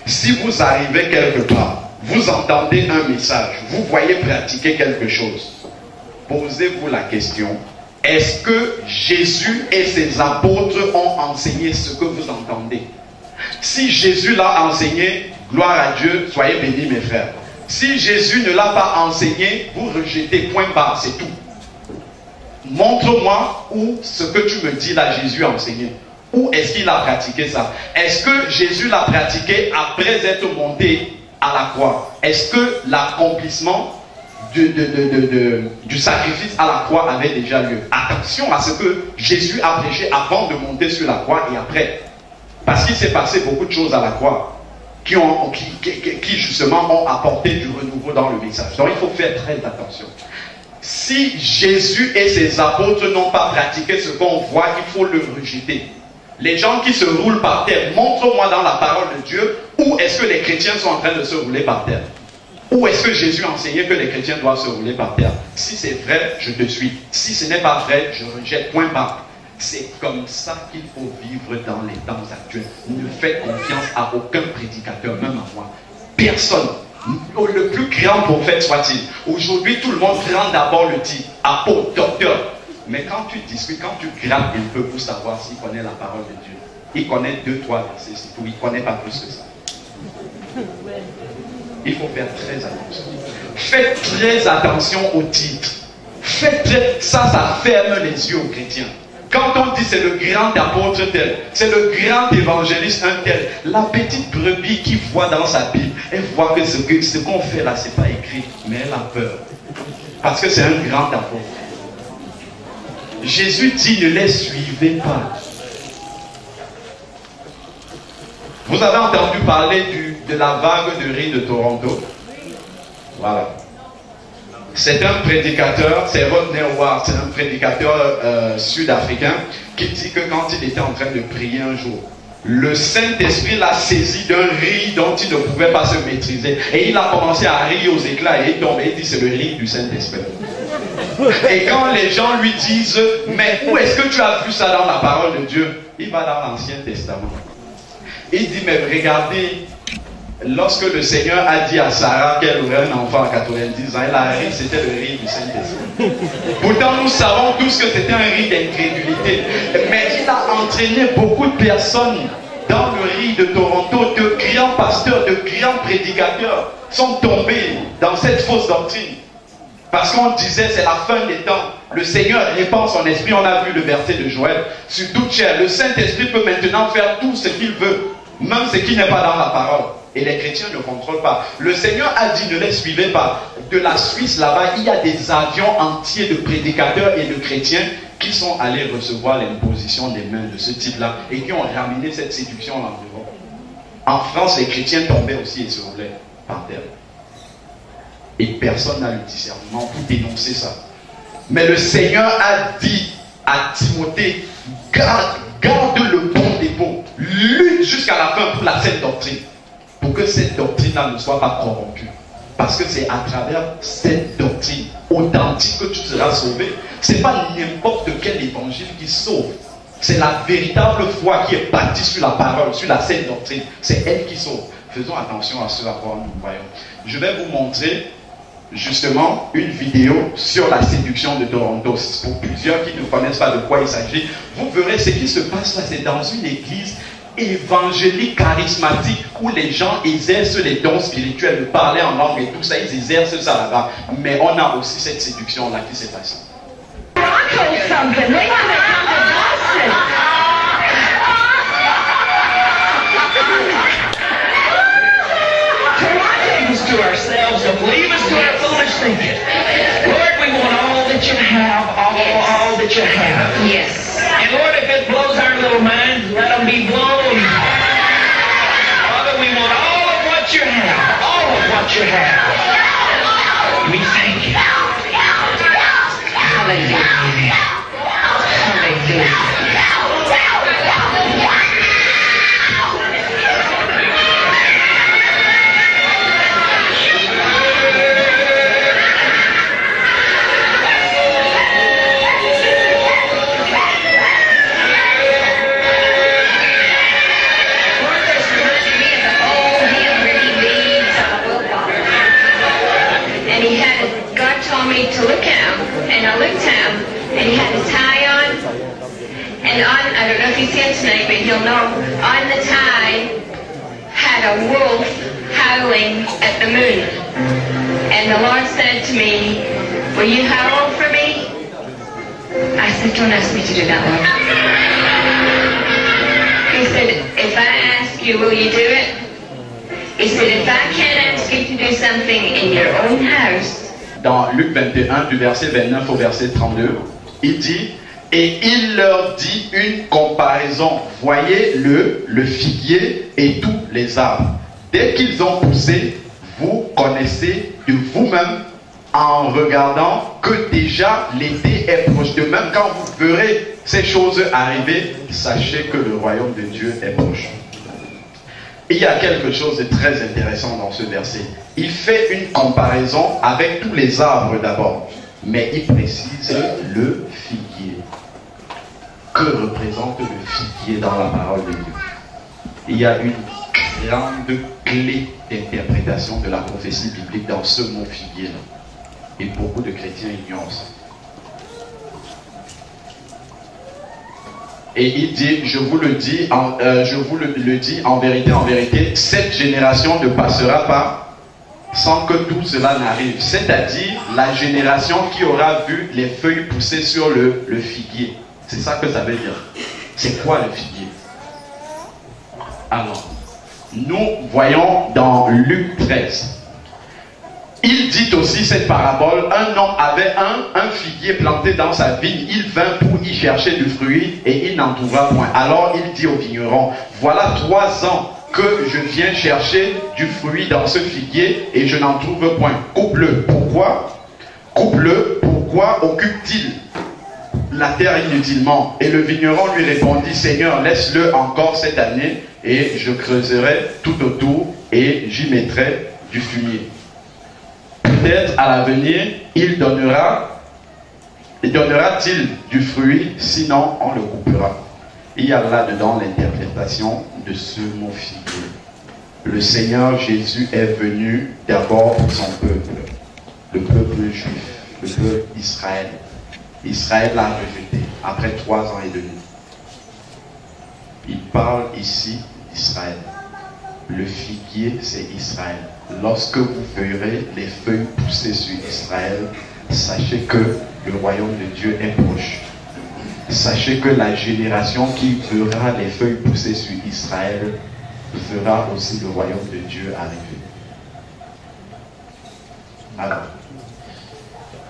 Si vous arrivez quelque part, vous entendez un message, vous voyez pratiquer quelque chose, posez-vous la question, est-ce que Jésus et ses apôtres ont enseigné ce que vous entendez? Si Jésus l'a enseigné, gloire à Dieu, soyez bénis mes frères. Si Jésus ne l'a pas enseigné, vous rejetez, point barre, c'est tout. Montre-moi où ce que tu me dis là, Jésus a enseigné. Où est-ce qu'il a pratiqué ça? Est-ce que Jésus l'a pratiqué après être monté à la croix? Est-ce que l'accomplissement du sacrifice à la croix avait déjà lieu? Attention à ce que Jésus a prêché avant de monter sur la croix et après. Parce qu'il s'est passé beaucoup de choses à la croix qui justement ont apporté du renouveau dans le message. Donc il faut faire très attention. Si Jésus et ses apôtres n'ont pas pratiqué ce qu'on voit, il faut le rejeter. Les gens qui se roulent par terre, montre-moi dans la parole de Dieu où est-ce que les chrétiens sont en train de se rouler par terre. Où est-ce que Jésus a enseigné que les chrétiens doivent se rouler par terre? Si c'est vrai, je te suis. Si ce n'est pas vrai, je rejette, point barre. C'est comme ça qu'il faut vivre dans les temps actuels. Ne faites confiance à aucun prédicateur, même à moi. Personne. Le plus grand prophète soit-il. Aujourd'hui, tout le monde prend d'abord le titre apôtre, docteur. Mais quand tu discutes, quand tu grattes un peu pour savoir s'il connaît la parole de Dieu, il connaît 2-3 versets, c'est tout. Il ne connaît pas plus que ça. Il faut faire très attention. Faites très attention au titre. Ça ferme les yeux aux chrétiens. Quand on dit c'est le grand apôtre tel, c'est le grand évangéliste un tel, la petite brebis qui voit dans sa Bible, elle voit que ce qu'on fait là, c'est pas écrit, mais elle a peur. Parce que c'est un grand apôtre. Jésus dit, ne les suivez pas. Vous avez entendu parler de la vague de riz de Toronto? Voilà. C'est un prédicateur, c'est Rodney Howard, c'est un prédicateur sud-africain qui dit que quand il était en train de prier un jour, le Saint-Esprit l'a saisi d'un rire dont il ne pouvait pas se maîtriser. Et il a commencé à rire aux éclats et il tombe et il dit c'est le rire du Saint-Esprit. Et quand les gens lui disent mais où est-ce que tu as vu ça dans la parole de Dieu? Il va dans l'Ancien Testament. Il dit mais regardez, lorsque le Seigneur a dit à Sarah qu'elle aurait un enfant à 90 ans, elle a ri, c'était le rire du Saint-Esprit. Pourtant, nous savons tous que c'était un rire d'incrédulité. Mais il a entraîné beaucoup de personnes dans le rire de Toronto. De grands pasteurs, de grands prédicateurs sont tombés dans cette fausse doctrine. Parce qu'on disait c'est la fin des temps. Le Seigneur répand son esprit. On a vu le verset de Joël. Sur toute chair, le Saint-Esprit peut maintenant faire tout ce qu'il veut, même ce qui n'est pas dans la parole. Et les chrétiens ne contrôlent pas. Le Seigneur a dit ne les suivez pas. De la Suisse là-bas, il y a des avions entiers de prédicateurs et de chrétiens qui sont allés recevoir l'imposition des mains de ce type-là et qui ont ramené cette séduction là en Europe. En France, les chrétiens tombaient aussi et se roulaient par terre. Et personne n'a le discernement pour dénoncer ça. Mais le Seigneur a dit à Timothée, garde le bon dépôt, lutte jusqu'à la fin pour la saine doctrine, pour que cette doctrine-là ne soit pas corrompue. Parce que c'est à travers cette doctrine authentique que tu seras sauvé. Ce n'est pas n'importe quel évangile qui sauve. C'est la véritable foi qui est bâtie sur la parole, sur la saine doctrine. C'est elle qui sauve. Faisons attention à ce à quoi nous voyons. Je vais vous montrer justement une vidéo sur la séduction de Toronto. Pour plusieurs qui ne connaissent pas de quoi il s'agit, vous verrez ce qui se passe là, c'est dans une église évangélique charismatique où les gens exercent les dons spirituels, de parler en langue et tout ça, ils exercent ça là-bas. Mais on a aussi cette séduction-là qui s'est passée. To ourselves and leave us to our foolish thinking. Lord, we want all that you have, all that you have. Yes. And Lord, if it blows our little minds, let them be blown. Father, we want all of what you have, all of what you have. We thank you. Hallelujah. Hallelujah. To look at him, and I looked at him, and he had a tie on, and on, I don't know if he's here tonight, but he'll know, on the tie had a wolf howling at the moon. And the Lord said to me, will you howl for me? I said, don't ask me to do that, Lord. He said, if I ask you, will you do it? He said, if I can't ask you to do something in your own house, dans Luc 21, du verset 29 au verset 32, il dit, et il leur dit une comparaison. Voyez le figuier et tous les arbres. Dès qu'ils ont poussé, vous connaissez de vous-même en regardant que déjà l'été est proche. De même, quand vous verrez ces choses arriver, sachez que le royaume de Dieu est proche. Il y a quelque chose de très intéressant dans ce verset. Il fait une comparaison avec tous les arbres d'abord, mais il précise le figuier. Que représente le figuier dans la parole de Dieu? Il y a une grande clé d'interprétation de la prophétie biblique dans ce mot figuier-là. Et beaucoup de chrétiens ignorent ça. Et il dit, je vous le dis en vérité, cette génération ne passera pas sans que tout cela n'arrive. C'est-à-dire la génération qui aura vu les feuilles pousser sur le figuier. C'est ça que ça veut dire. C'est quoi le figuier? Alors, nous voyons dans Luc 13. Il dit aussi cette parabole, un homme avait un figuier planté dans sa vigne, il vint pour y chercher du fruit et il n'en trouva point. Alors il dit au vigneron, voilà 3 ans que je viens chercher du fruit dans ce figuier et je n'en trouve point. Coupe-le. Pourquoi? Coupe-le. Pourquoi occupe-t-il la terre inutilement? Et le vigneron lui répondit, Seigneur, laisse-le encore cette année et je creuserai tout autour et j'y mettrai du fumier. Peut-être à l'avenir, il donnera-t-il du fruit, sinon on le coupera. Il y a là-dedans l'interprétation de ce mot figuier. Le Seigneur Jésus est venu d'abord pour son peuple, le peuple juif, le peuple Israël. Israël l'a rejeté après 3 ans et demi. Il parle ici d'Israël. Le figuier, c'est Israël. Lorsque vous verrez les feuilles pousser sur Israël, sachez que le royaume de Dieu est proche. Sachez que la génération qui verra les feuilles pousser sur Israël verra aussi le royaume de Dieu arriver. Alors,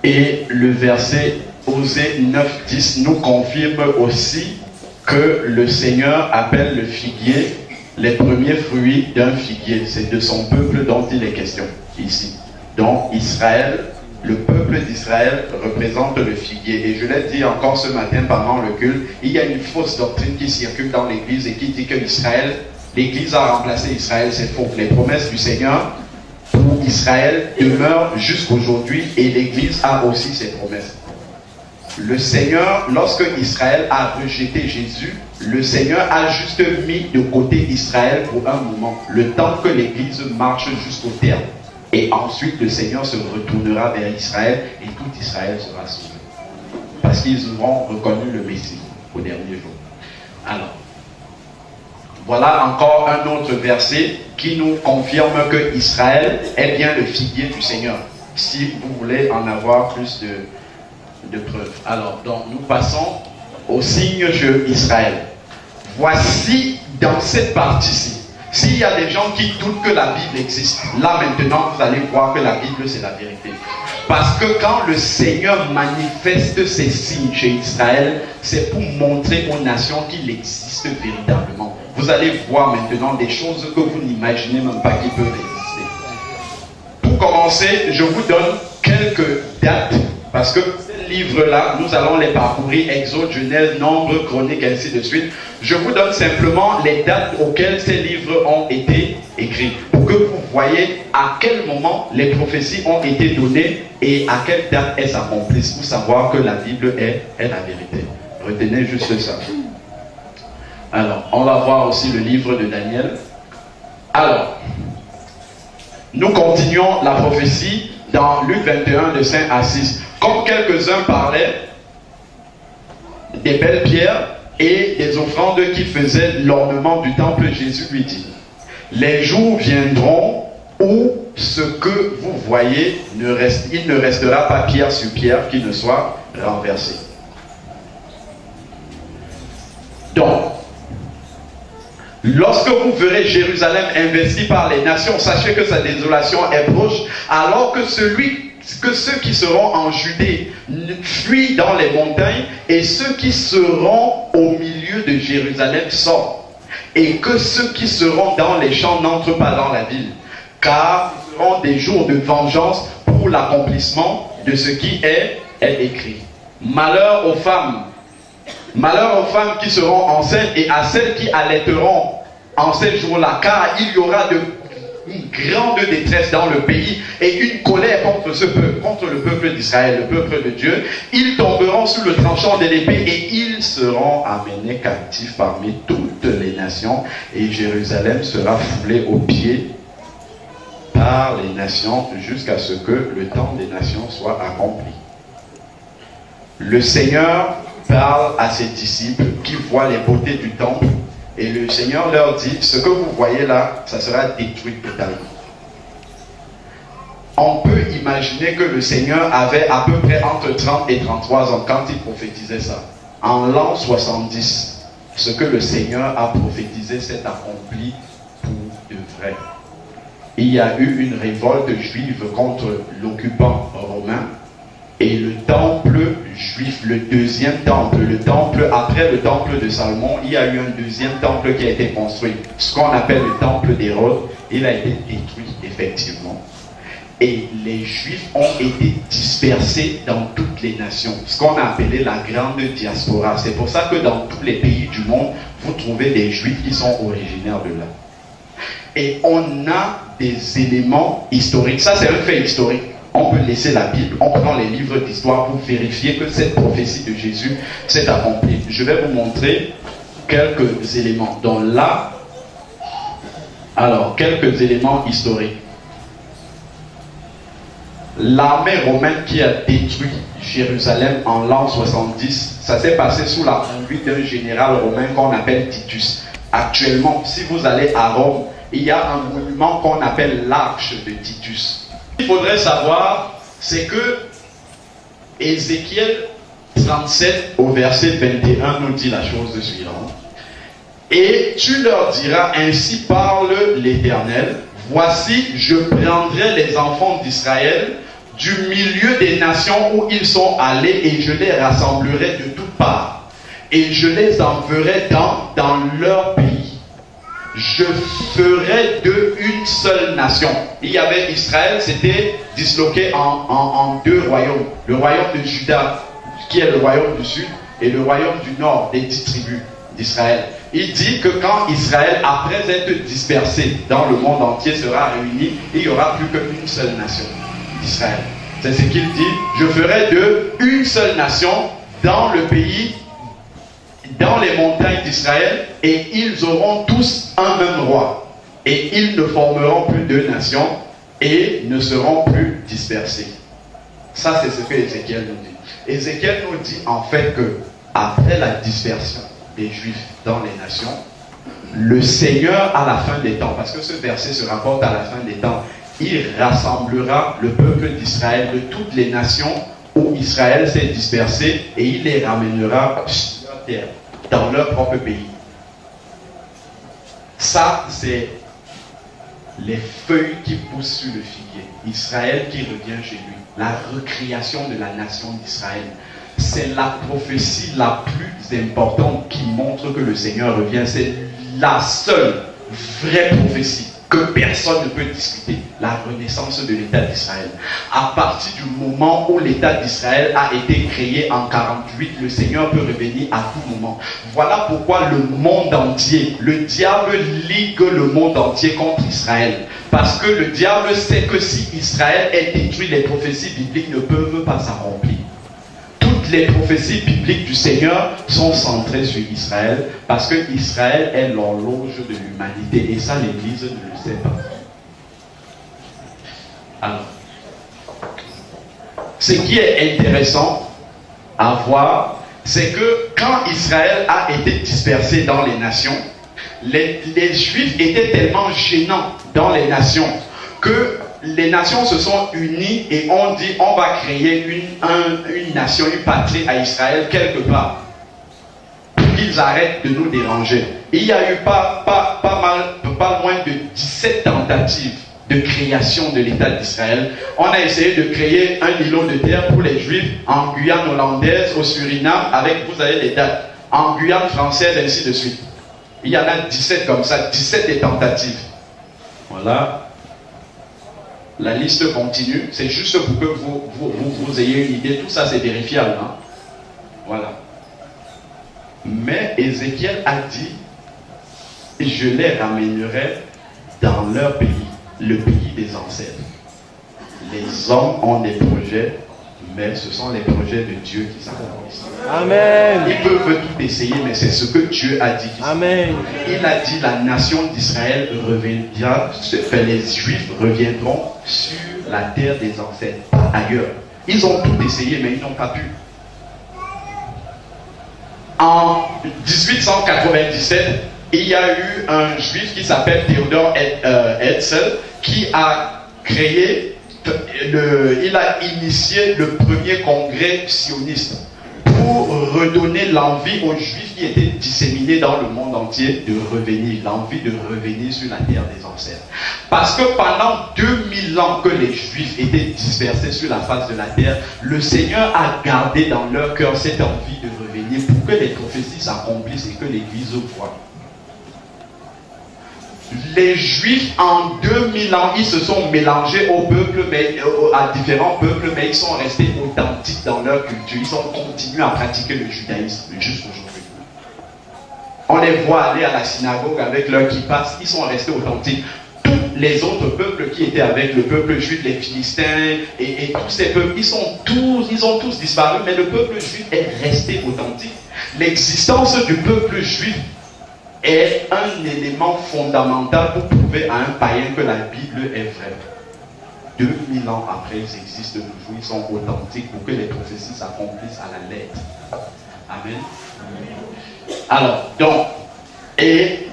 et le verset Osée 9:10 nous confirme aussi que le Seigneur appelle le figuier les premiers fruits d'un figuier. C'est de son peuple dont il est question ici. Donc Israël, le peuple d'Israël représente le figuier. Et je l'ai dit encore ce matin pendant le culte, il y a une fausse doctrine qui circule dans l'église et qui dit que Israël, l'église a remplacé Israël. C'est faux. Les promesses du Seigneur pour Israël demeurent jusqu'aujourd'hui et l'église a aussi ses promesses. Le Seigneur, lorsque Israël a rejeté Jésus, le Seigneur a juste mis de côté Israël pour un moment, le temps que l'église marche jusqu'au terme. Et ensuite, le Seigneur se retournera vers Israël et tout Israël sera sauvé. Parce qu'ils auront reconnu le Messie au dernier jour. Alors, voilà encore un autre verset qui nous confirme que Israël est bien le figuier du Seigneur. Si vous voulez en avoir plus de preuves. Alors, donc, nous passons au signe sur Israël. Voici dans cette partie-ci. S'il y a des gens qui doutent que la Bible existe, là maintenant vous allez voir que la Bible c'est la vérité. Parce que quand le Seigneur manifeste ses signes chez Israël, c'est pour montrer aux nations qu'il existe véritablement. Vous allez voir maintenant des choses que vous n'imaginez même pas qui peuvent exister. Pour commencer, je vous donne quelques dates, parce que ces livres-là, nous allons les parcourir, Exode, Genèse, Nombre, Chronique, ainsi de suite. Je vous donne simplement les dates auxquelles ces livres ont été écrits, pour que vous voyez à quel moment les prophéties ont été données et à quelle date elles s'accomplissent, pour savoir que la Bible est la vérité. Retenez juste ça. Alors, on va voir aussi le livre de Daniel. Alors, nous continuons la prophétie dans Luc 21 de 5 à 6. Comme quelques-uns parlaient des belles pierres et des offrandes qui faisaient l'ornement du temple, Jésus lui dit: les jours viendront où ce que vous voyez, il ne restera pas pierre sur pierre qui ne soit renversé. Donc, lorsque vous verrez Jérusalem investie par les nations, sachez que sa désolation est proche, alors que ceux qui seront en Judée fuient dans les montagnes et ceux qui seront au milieu de Jérusalem sortent. Et que ceux qui seront dans les champs n'entrent pas dans la ville, car ce seront des jours de vengeance pour l'accomplissement de ce qui est écrit. Malheur aux femmes qui seront enceintes et à celles qui allaiteront en ces jours-là, car il y aura une grande détresse dans le pays et une colère contre ce peuple, contre le peuple d'Israël, le peuple de Dieu. Ils tomberont sous le tranchant de l'épée et ils seront amenés captifs parmi toutes les nations, et Jérusalem sera foulée aux pieds par les nations jusqu'à ce que le temps des nations soit accompli. Le Seigneur parle à ses disciples qui voient les beautés du temple, et le Seigneur leur dit: ce que vous voyez là, ça sera détruit totalement. On peut imaginer que le Seigneur avait à peu près entre 30 et 33 ans quand il prophétisait ça. En l'an 70, ce que le Seigneur a prophétisé s'est accompli pour de vrai. Il y a eu une révolte juive contre l'occupant romain, et le temple juif, le deuxième temple, après le temple de Salomon, il y a eu un deuxième temple qui a été construit, ce qu'on appelle le temple d'Hérode. Il a été détruit effectivement. Et les Juifs ont été dispersés dans toutes les nations, ce qu'on a appelé la grande diaspora. C'est pour ça que dans tous les pays du monde, vous trouvez des Juifs qui sont originaires de là. Et on a des éléments historiques. Ça, c'est un fait historique. On peut laisser la Bible, on prend les livres d'histoire pour vérifier que cette prophétie de Jésus s'est accomplie. Je vais vous montrer quelques éléments. Donc là, alors, quelques éléments historiques. L'armée romaine qui a détruit Jérusalem en l'an 70, ça s'est passé sous la conduite d'un général romain qu'on appelle Titus. Actuellement, si vous allez à Rome, il y a un monument qu'on appelle l'Arche de Titus. Ce qu'il faudrait savoir, c'est que Ézéchiel 37 au verset 21 nous dit la chose suivante. Et tu leur diras: ainsi parle l'Éternel, voici, je prendrai les enfants d'Israël du milieu des nations où ils sont allés et je les rassemblerai de toutes parts. Et je les enverrai dans leur pays. Je ferai d'eux une seule nation. Il y avait Israël, c'était disloqué en deux royaumes. Le royaume de Juda, qui est le royaume du sud, et le royaume du nord, des 10 tribus d'Israël. Il dit que quand Israël, après être dispersé dans le monde entier, sera réuni, il n'y aura plus qu'une seule nation, Israël. C'est ce qu'il dit: je ferai d'eux une seule nation dans le pays, dans les montagnes d'Israël, et ils auront tous un même roi. Et ils ne formeront plus deux nations, et ne seront plus dispersés. Ça, c'est ce que Ézéchiel nous dit. Ézéchiel nous dit en fait que après la dispersion des Juifs dans les nations, le Seigneur à la fin des temps, parce que ce verset se rapporte à la fin des temps, il rassemblera le peuple d'Israël de toutes les nations où Israël s'est dispersé et il les ramènera sur leur terre, dans leur propre pays. Ça, c'est les feuilles qui poussent sur le figuier. Israël qui revient chez lui. La recréation de la nation d'Israël. C'est la prophétie la plus importante qui montre que le Seigneur revient. C'est la seule vraie prophétie que personne ne peut discuter. La renaissance de l'État d'Israël. À partir du moment où l'État d'Israël a été créé en 48, le Seigneur peut revenir à tout moment. Voilà pourquoi le monde entier, le diable ligue le monde entier contre Israël. Parce que le diable sait que si Israël est détruit, les prophéties bibliques ne peuvent pas s'accomplir. Toutes les prophéties bibliques du Seigneur sont centrées sur Israël, parce que Israël est l'horloge de l'humanité, et ça l'Église ne le sait pas. Alors, ce qui est intéressant à voir, c'est que quand Israël a été dispersé dans les nations, les Juifs étaient tellement gênants dans les nations que les nations se sont unies et ont dit on va créer une nation, une patrie à Israël quelque part pour qu'ils arrêtent de nous déranger. Il y a eu pas loin de 17 tentatives de création de l'État d'Israël. On a essayé de créer un îlot de terre pour les Juifs en Guyane hollandaise, au Suriname, avec, vous avez les dates, en Guyane française, ainsi de suite. Il y en a 17 comme ça, 17 tentatives. Voilà. La liste continue. C'est juste pour que vous ayez une idée. Tout ça, c'est vérifiable. Hein? Voilà. Mais Ézéchiel a dit, je les ramènerai dans leur pays, le pays des ancêtres. Les hommes ont des projets, mais ce sont les projets de Dieu qui s'accomplissent. Amen. Ils peuvent tout essayer, mais c'est ce que Dieu a dit. Amen. Il a dit la nation d'Israël reviendra, les Juifs reviendront sur la terre des ancêtres, pas ailleurs. Ils ont tout essayé, mais ils n'ont pas pu. En 1897, il y a eu un juif qui s'appelle Theodor Herzl qui a créé, il a initié le premier congrès sioniste pour redonner l'envie aux juifs qui étaient disséminés dans le monde entier de revenir, l'envie de revenir sur la terre des ancêtres. Parce que pendant 2000 ans que les juifs étaient dispersés sur la face de la terre, le Seigneur a gardé dans leur cœur cette envie de revenir pour que les prophéties s'accomplissent et que l'Église voie. Les Juifs en 2000 ans, ils se sont mélangés au peuple, à différents peuples, mais ils sont restés authentiques dans leur culture. Ils ont continué à pratiquer le judaïsme jusqu'aujourd'hui. On les voit aller à la synagogue avec leur kippa, ils sont restés authentiques. Tous les autres peuples qui étaient avec le peuple juif, les Philistins et tous ces peuples, ils ont tous disparu, mais le peuple juif est resté authentique. L'existence du peuple juif est un élément fondamental pour prouver à un païen que la Bible est vraie. 2000 ans après, ils existent toujours, ils sont authentiques pour que les prophéties s'accomplissent à la lettre. Amen. Alors, donc, et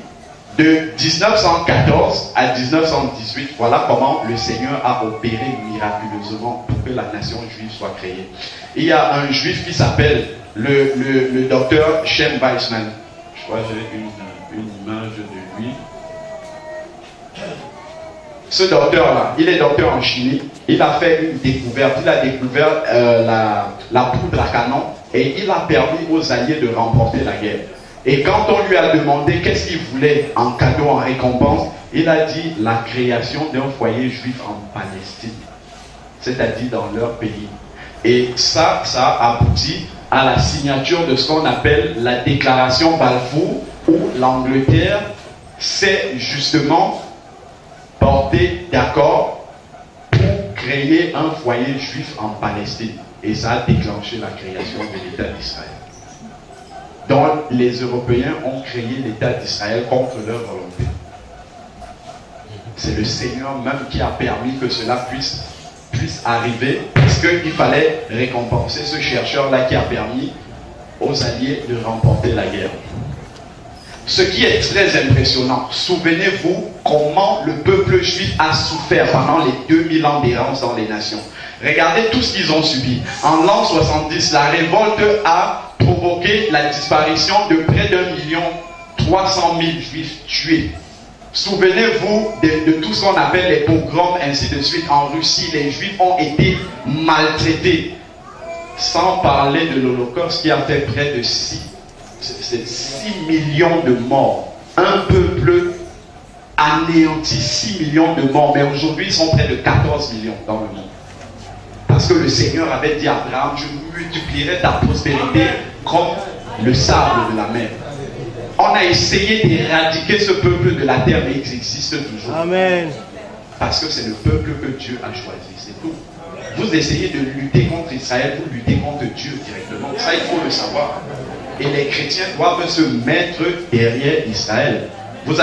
de 1914 à 1918, voilà comment le Seigneur a opéré miraculeusement pour que la nation juive soit créée. Il y a un juif qui s'appelle le docteur Shem Weizmann. Je crois que j'ai une image de lui. Ce docteur-là, il est docteur en chimie. Il a fait une découverte. Il a découvert la poudre à canon et il a permis aux Alliés de remporter la guerre. Et quand on lui a demandé qu'est-ce qu'il voulait en cadeau, en récompense, il a dit la création d'un foyer juif en Palestine, c'est-à-dire dans leur pays. Et ça a abouti à la signature de ce qu'on appelle la déclaration Balfour, où l'Angleterre s'est justement portée d'accord pour créer un foyer juif en Palestine. Et ça a déclenché la création de l'État d'Israël. Donc les Européens ont créé l'État d'Israël contre leur volonté. C'est le Seigneur même qui a permis que cela puisse arriver, parce qu'il fallait récompenser ce chercheur-là qui a permis aux alliés de remporter la guerre. Ce qui est très impressionnant, souvenez-vous comment le peuple juif a souffert pendant les 2000 ans d'errance dans les nations. Regardez tout ce qu'ils ont subi. En l'an 70, la révolte a provoqué la disparition de près d'1,3 million juifs tués. Souvenez-vous de tout ce qu'on appelle les pogroms, ainsi de suite. En Russie, les juifs ont été maltraités. Sans parler de l'Holocauste qui a fait près de 6 millions de morts. Un peuple anéanti, 6 millions de morts. Mais aujourd'hui, ils sont près de 14 millions dans le monde. Parce que le Seigneur avait dit à Abraham, je multiplierai ta prospérité comme le sable de la mer. On a essayé d'éradiquer ce peuple de la terre, mais il existe toujours. Amen. Parce que c'est le peuple que Dieu a choisi, c'est tout. Vous essayez de lutter contre Israël, vous luttez contre Dieu directement. Ça, il faut le savoir. Et les chrétiens doivent se mettre derrière Israël. Vous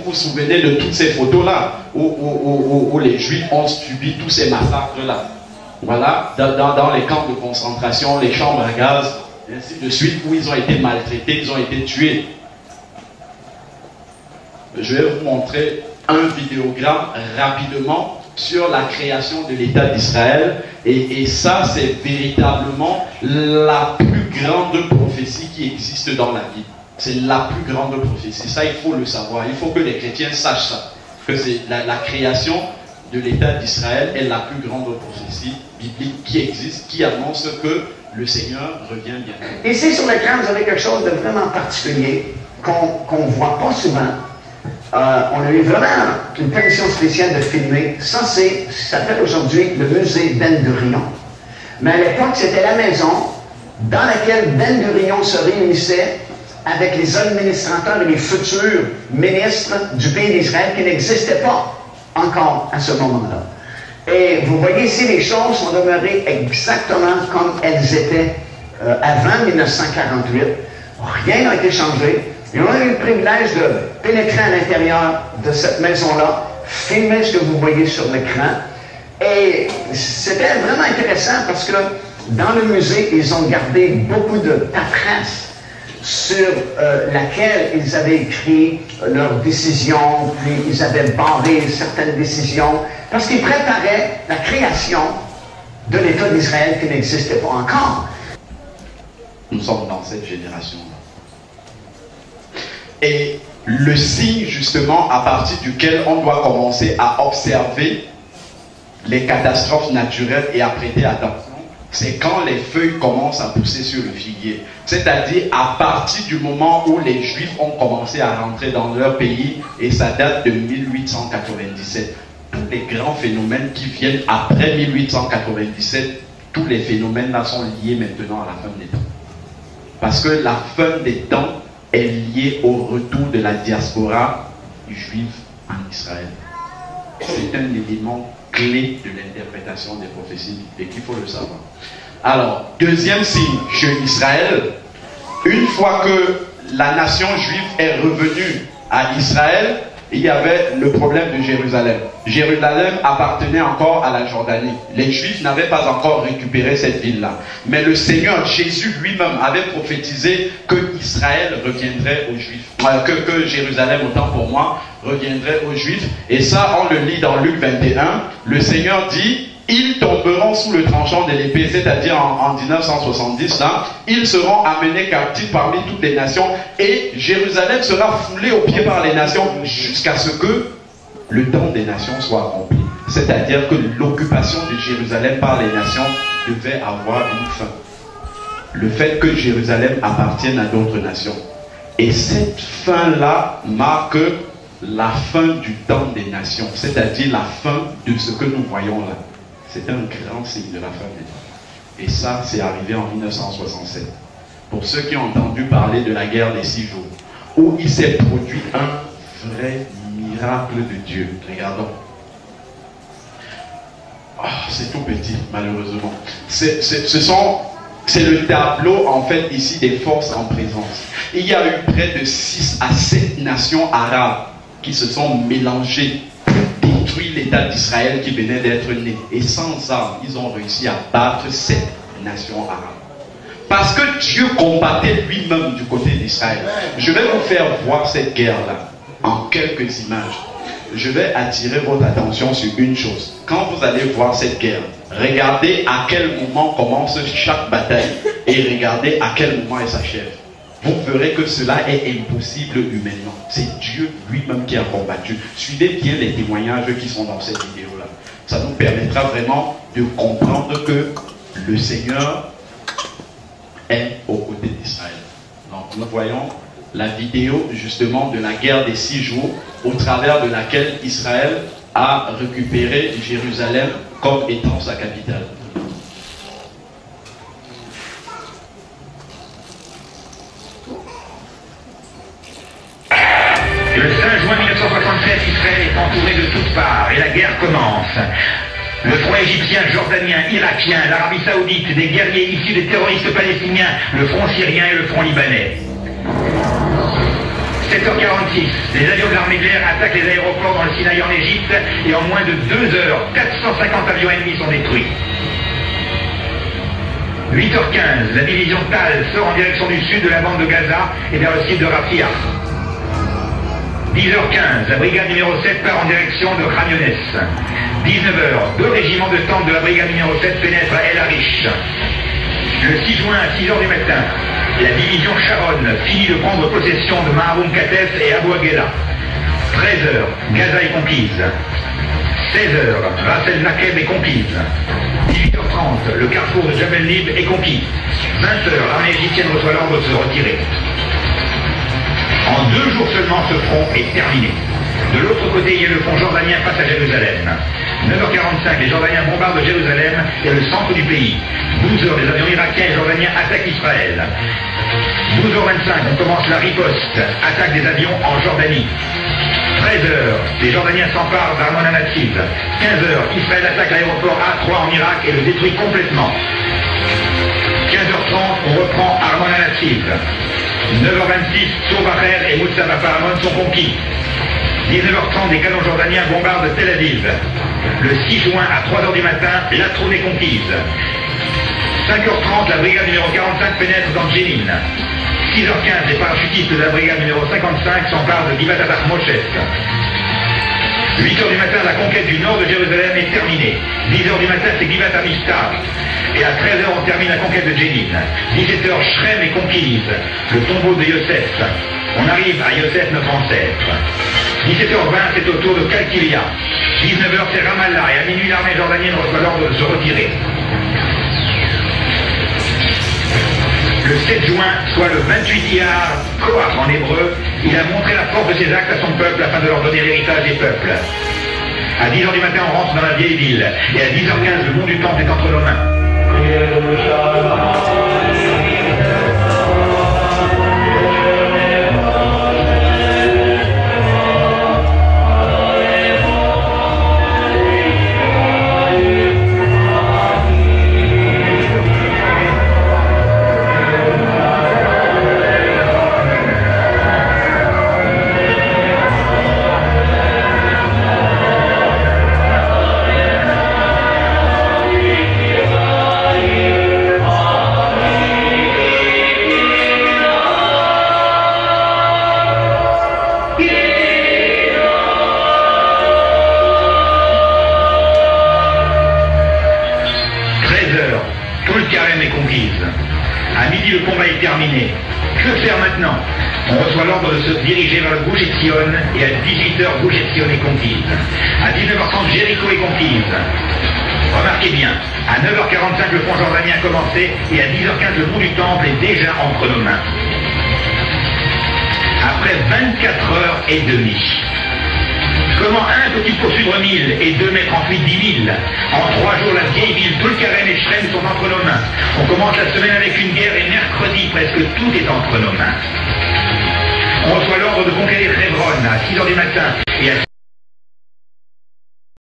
vous souvenez de toutes ces photos-là, où les Juifs ont subi tous ces massacres-là. Voilà, dans les camps de concentration, les chambres à gaz, et ainsi de suite, où ils ont été maltraités, ils ont été tués. Je vais vous montrer un vidéogramme rapidement sur la création de l'État d'Israël. Et ça, c'est véritablement la plus grande prophétie qui existe dans la Bible. C'est la plus grande prophétie. Ça, il faut le savoir. Il faut que les chrétiens sachent ça. Que c'est la création de l'État d'Israël est la plus grande prophétie biblique qui existe, qui annonce que le Seigneur revient bientôt. Ici, sur l'écran, vous avez quelque chose de vraiment particulier qu'on ne voit pas souvent. On a eu vraiment une permission spéciale de filmer. Ça s'appelle aujourd'hui le musée Ben Gurion. Mais à l'époque, c'était la maison dans laquelle Ben Gurion se réunissait avec les administrateurs et les futurs ministres du pays d'Israël qui n'existaient pas encore à ce moment-là. Et vous voyez ici, les choses sont demeurées exactement comme elles étaient avant 1948. Rien n'a été changé. Et on a eu le privilège de pénétrer à l'intérieur de cette maison-là, filmer ce que vous voyez sur l'écran. Et c'était vraiment intéressant parce que dans le musée, ils ont gardé beaucoup de paperasse sur laquelle ils avaient écrit leurs décisions, puis ils avaient barré certaines décisions, parce qu'ils préparaient la création de l'État d'Israël qui n'existait pas encore. Nous sommes dans cette génération-là. Et le signe justement à partir duquel on doit commencer à observer les catastrophes naturelles et à prêter attention, c'est quand les feuilles commencent à pousser sur le figuier. C'est-à-dire à partir du moment où les Juifs ont commencé à rentrer dans leur pays, et ça date de 1897. Tous les grands phénomènes qui viennent après 1897, tous les phénomènes là sont liés maintenant à la fin des temps. Parce que la fin des temps est liée au retour de la diaspora juive en Israël. C'est un élément clé de l'interprétation des prophéties bibliques, il faut le savoir. Alors, deuxième signe chez Israël, une fois que la nation juive est revenue à Israël, il y avait le problème de Jérusalem. Jérusalem appartenait encore à la Jordanie. Les Juifs n'avaient pas encore récupéré cette ville-là. Mais le Seigneur, Jésus lui-même, avait prophétisé que Israël reviendrait aux Juifs. Que Jérusalem, autant pour moi, reviendrait aux Juifs. Et ça, on le lit dans Luc 21. Le Seigneur dit, ils tomberont sous le tranchant de l'épée, c'est-à-dire en 1970, là, ils seront amenés captifs parmi toutes les nations et Jérusalem sera foulée aux pieds par les nations jusqu'à ce que le temps des nations soit accompli. C'est-à-dire que l'occupation de Jérusalem par les nations devait avoir une fin. Le fait que Jérusalem appartienne à d'autres nations. Et cette fin-là marque la fin du temps des nations, c'est-à-dire la fin de ce que nous voyons là. C'est un grand signe de la fin des temps. Et ça, c'est arrivé en 1967. Pour ceux qui ont entendu parler de la guerre des 6 jours, où il s'est produit un vrai miracle de Dieu. Regardons. Oh, c'est tout petit, malheureusement. C'est le tableau, en fait, ici, des forces en présence. Il y a eu près de 6 à 7 nations arabes qui se sont mélangées détruit l'État d'Israël qui venait d'être né. Et sans armes, ils ont réussi à battre cette nation arabe. Parce que Dieu combattait lui-même du côté d'Israël. Je vais vous faire voir cette guerre-là en quelques images. Je vais attirer votre attention sur une chose. Quand vous allez voir cette guerre, regardez à quel moment commence chaque bataille et regardez à quel moment elle s'achève. Vous verrez que cela est impossible humainement. C'est Dieu lui-même qui a combattu. Suivez bien les témoignages qui sont dans cette vidéo-là. Ça nous permettra vraiment de comprendre que le Seigneur est aux côtés d'Israël. Donc nous voyons la vidéo justement de la guerre des 6 jours au travers de laquelle Israël a récupéré Jérusalem comme étant sa capitale. Le 5 juin 1967, Israël est entouré de toutes parts et la guerre commence. Le front égyptien, jordanien, irakien, l'Arabie Saoudite, des guerriers issus des terroristes palestiniens, le front syrien et le front libanais. 7h46, les avions de l'armée de l'air attaquent les aéroports dans le Sinaï en Égypte et en moins de 2 heures, 450 avions ennemis sont détruits. 8h15, la division Tal sort en direction du sud de la bande de Gaza et vers le site de Rafia. 10h15, la brigade numéro 7 part en direction de Khan Younes. 19h, 2 régiments de tanks de la brigade numéro 7 pénètrent à El Arish. Le 6 juin à 6h du matin, la division Sharon finit de prendre possession de Maharoun Kates et Abu Aghela. 13h, Gaza est conquise. 16h, Ras El Nakeb est conquise. 18h30, le carrefour de Jabal Lib est conquis. 20h, l'armée égyptienne reçoit l'ordre de se retirer. En 2 jours seulement, ce front est terminé. De l'autre côté, il y a le front jordanien face à Jérusalem. 9h45, les Jordaniens bombardent Jérusalem et le centre du pays. 12h, les avions irakiens et jordaniens attaquent Israël. 12h25, on commence la riposte, attaque des avions en Jordanie. 13h, les Jordaniens s'emparent d'Armon Anatsiv. 15h, Israël attaque l'aéroport A3 en Irak et le détruit complètement. 15h30, on reprend Armon Anatsiv. 9h26, Sourbacher et Moussaba Paramon sont conquis. 19h30, des canons jordaniens bombardent Tel Aviv. Le 6 juin à 3h du matin, Latroun est conquise. 5h30, la brigade numéro 45 pénètre dans Jenin. 6h15, les parachutistes de la brigade numéro 55 s'emparent de Givat Moshet. 8h du matin, la conquête du nord de Jérusalem est terminée. 10h du matin, c'est Givat Amistar. Et à 13h, on termine la conquête de Jenin. 17h, Shrem est conquise. Le tombeau de Yosef. On arrive à Yosef, notre ancêtre. 17h20, c'est au tour de Kalkilia. 19h, c'est Ramallah. Et à minuit, l'armée jordanienne reçoit l'ordre de se retirer. Le 7 juin, soit le 28 Iyar, Koach en hébreu, il a montré la force de ses actes à son peuple afin de leur donner l'héritage des peuples. À 10h du matin, on rentre dans la vieille ville. Et à 10h15, le mont du temple est entre nos mains. À midi, le combat est terminé. Que faire maintenant? On reçoit l'ordre de se diriger vers le Gush Etzion et à 18h, Gush Etzion est conquise. À 19h30, Jéricho est conquise. Remarquez bien, à 9h45, le front jordanien a commencé et à 10h15, le mont du Temple est déjà entre nos mains. Après 24h30, comment un peut-il poursuivre 1000 et 2 mettre ensuite 10 000? En 3 jours, la vieille ville, Tulkarem et Shrem sont entre nos mains. On commence la semaine avec une guerre et mercredi, presque tout est entre nos mains. On reçoit l'ordre de conquérir Hebron à 6h du matin et à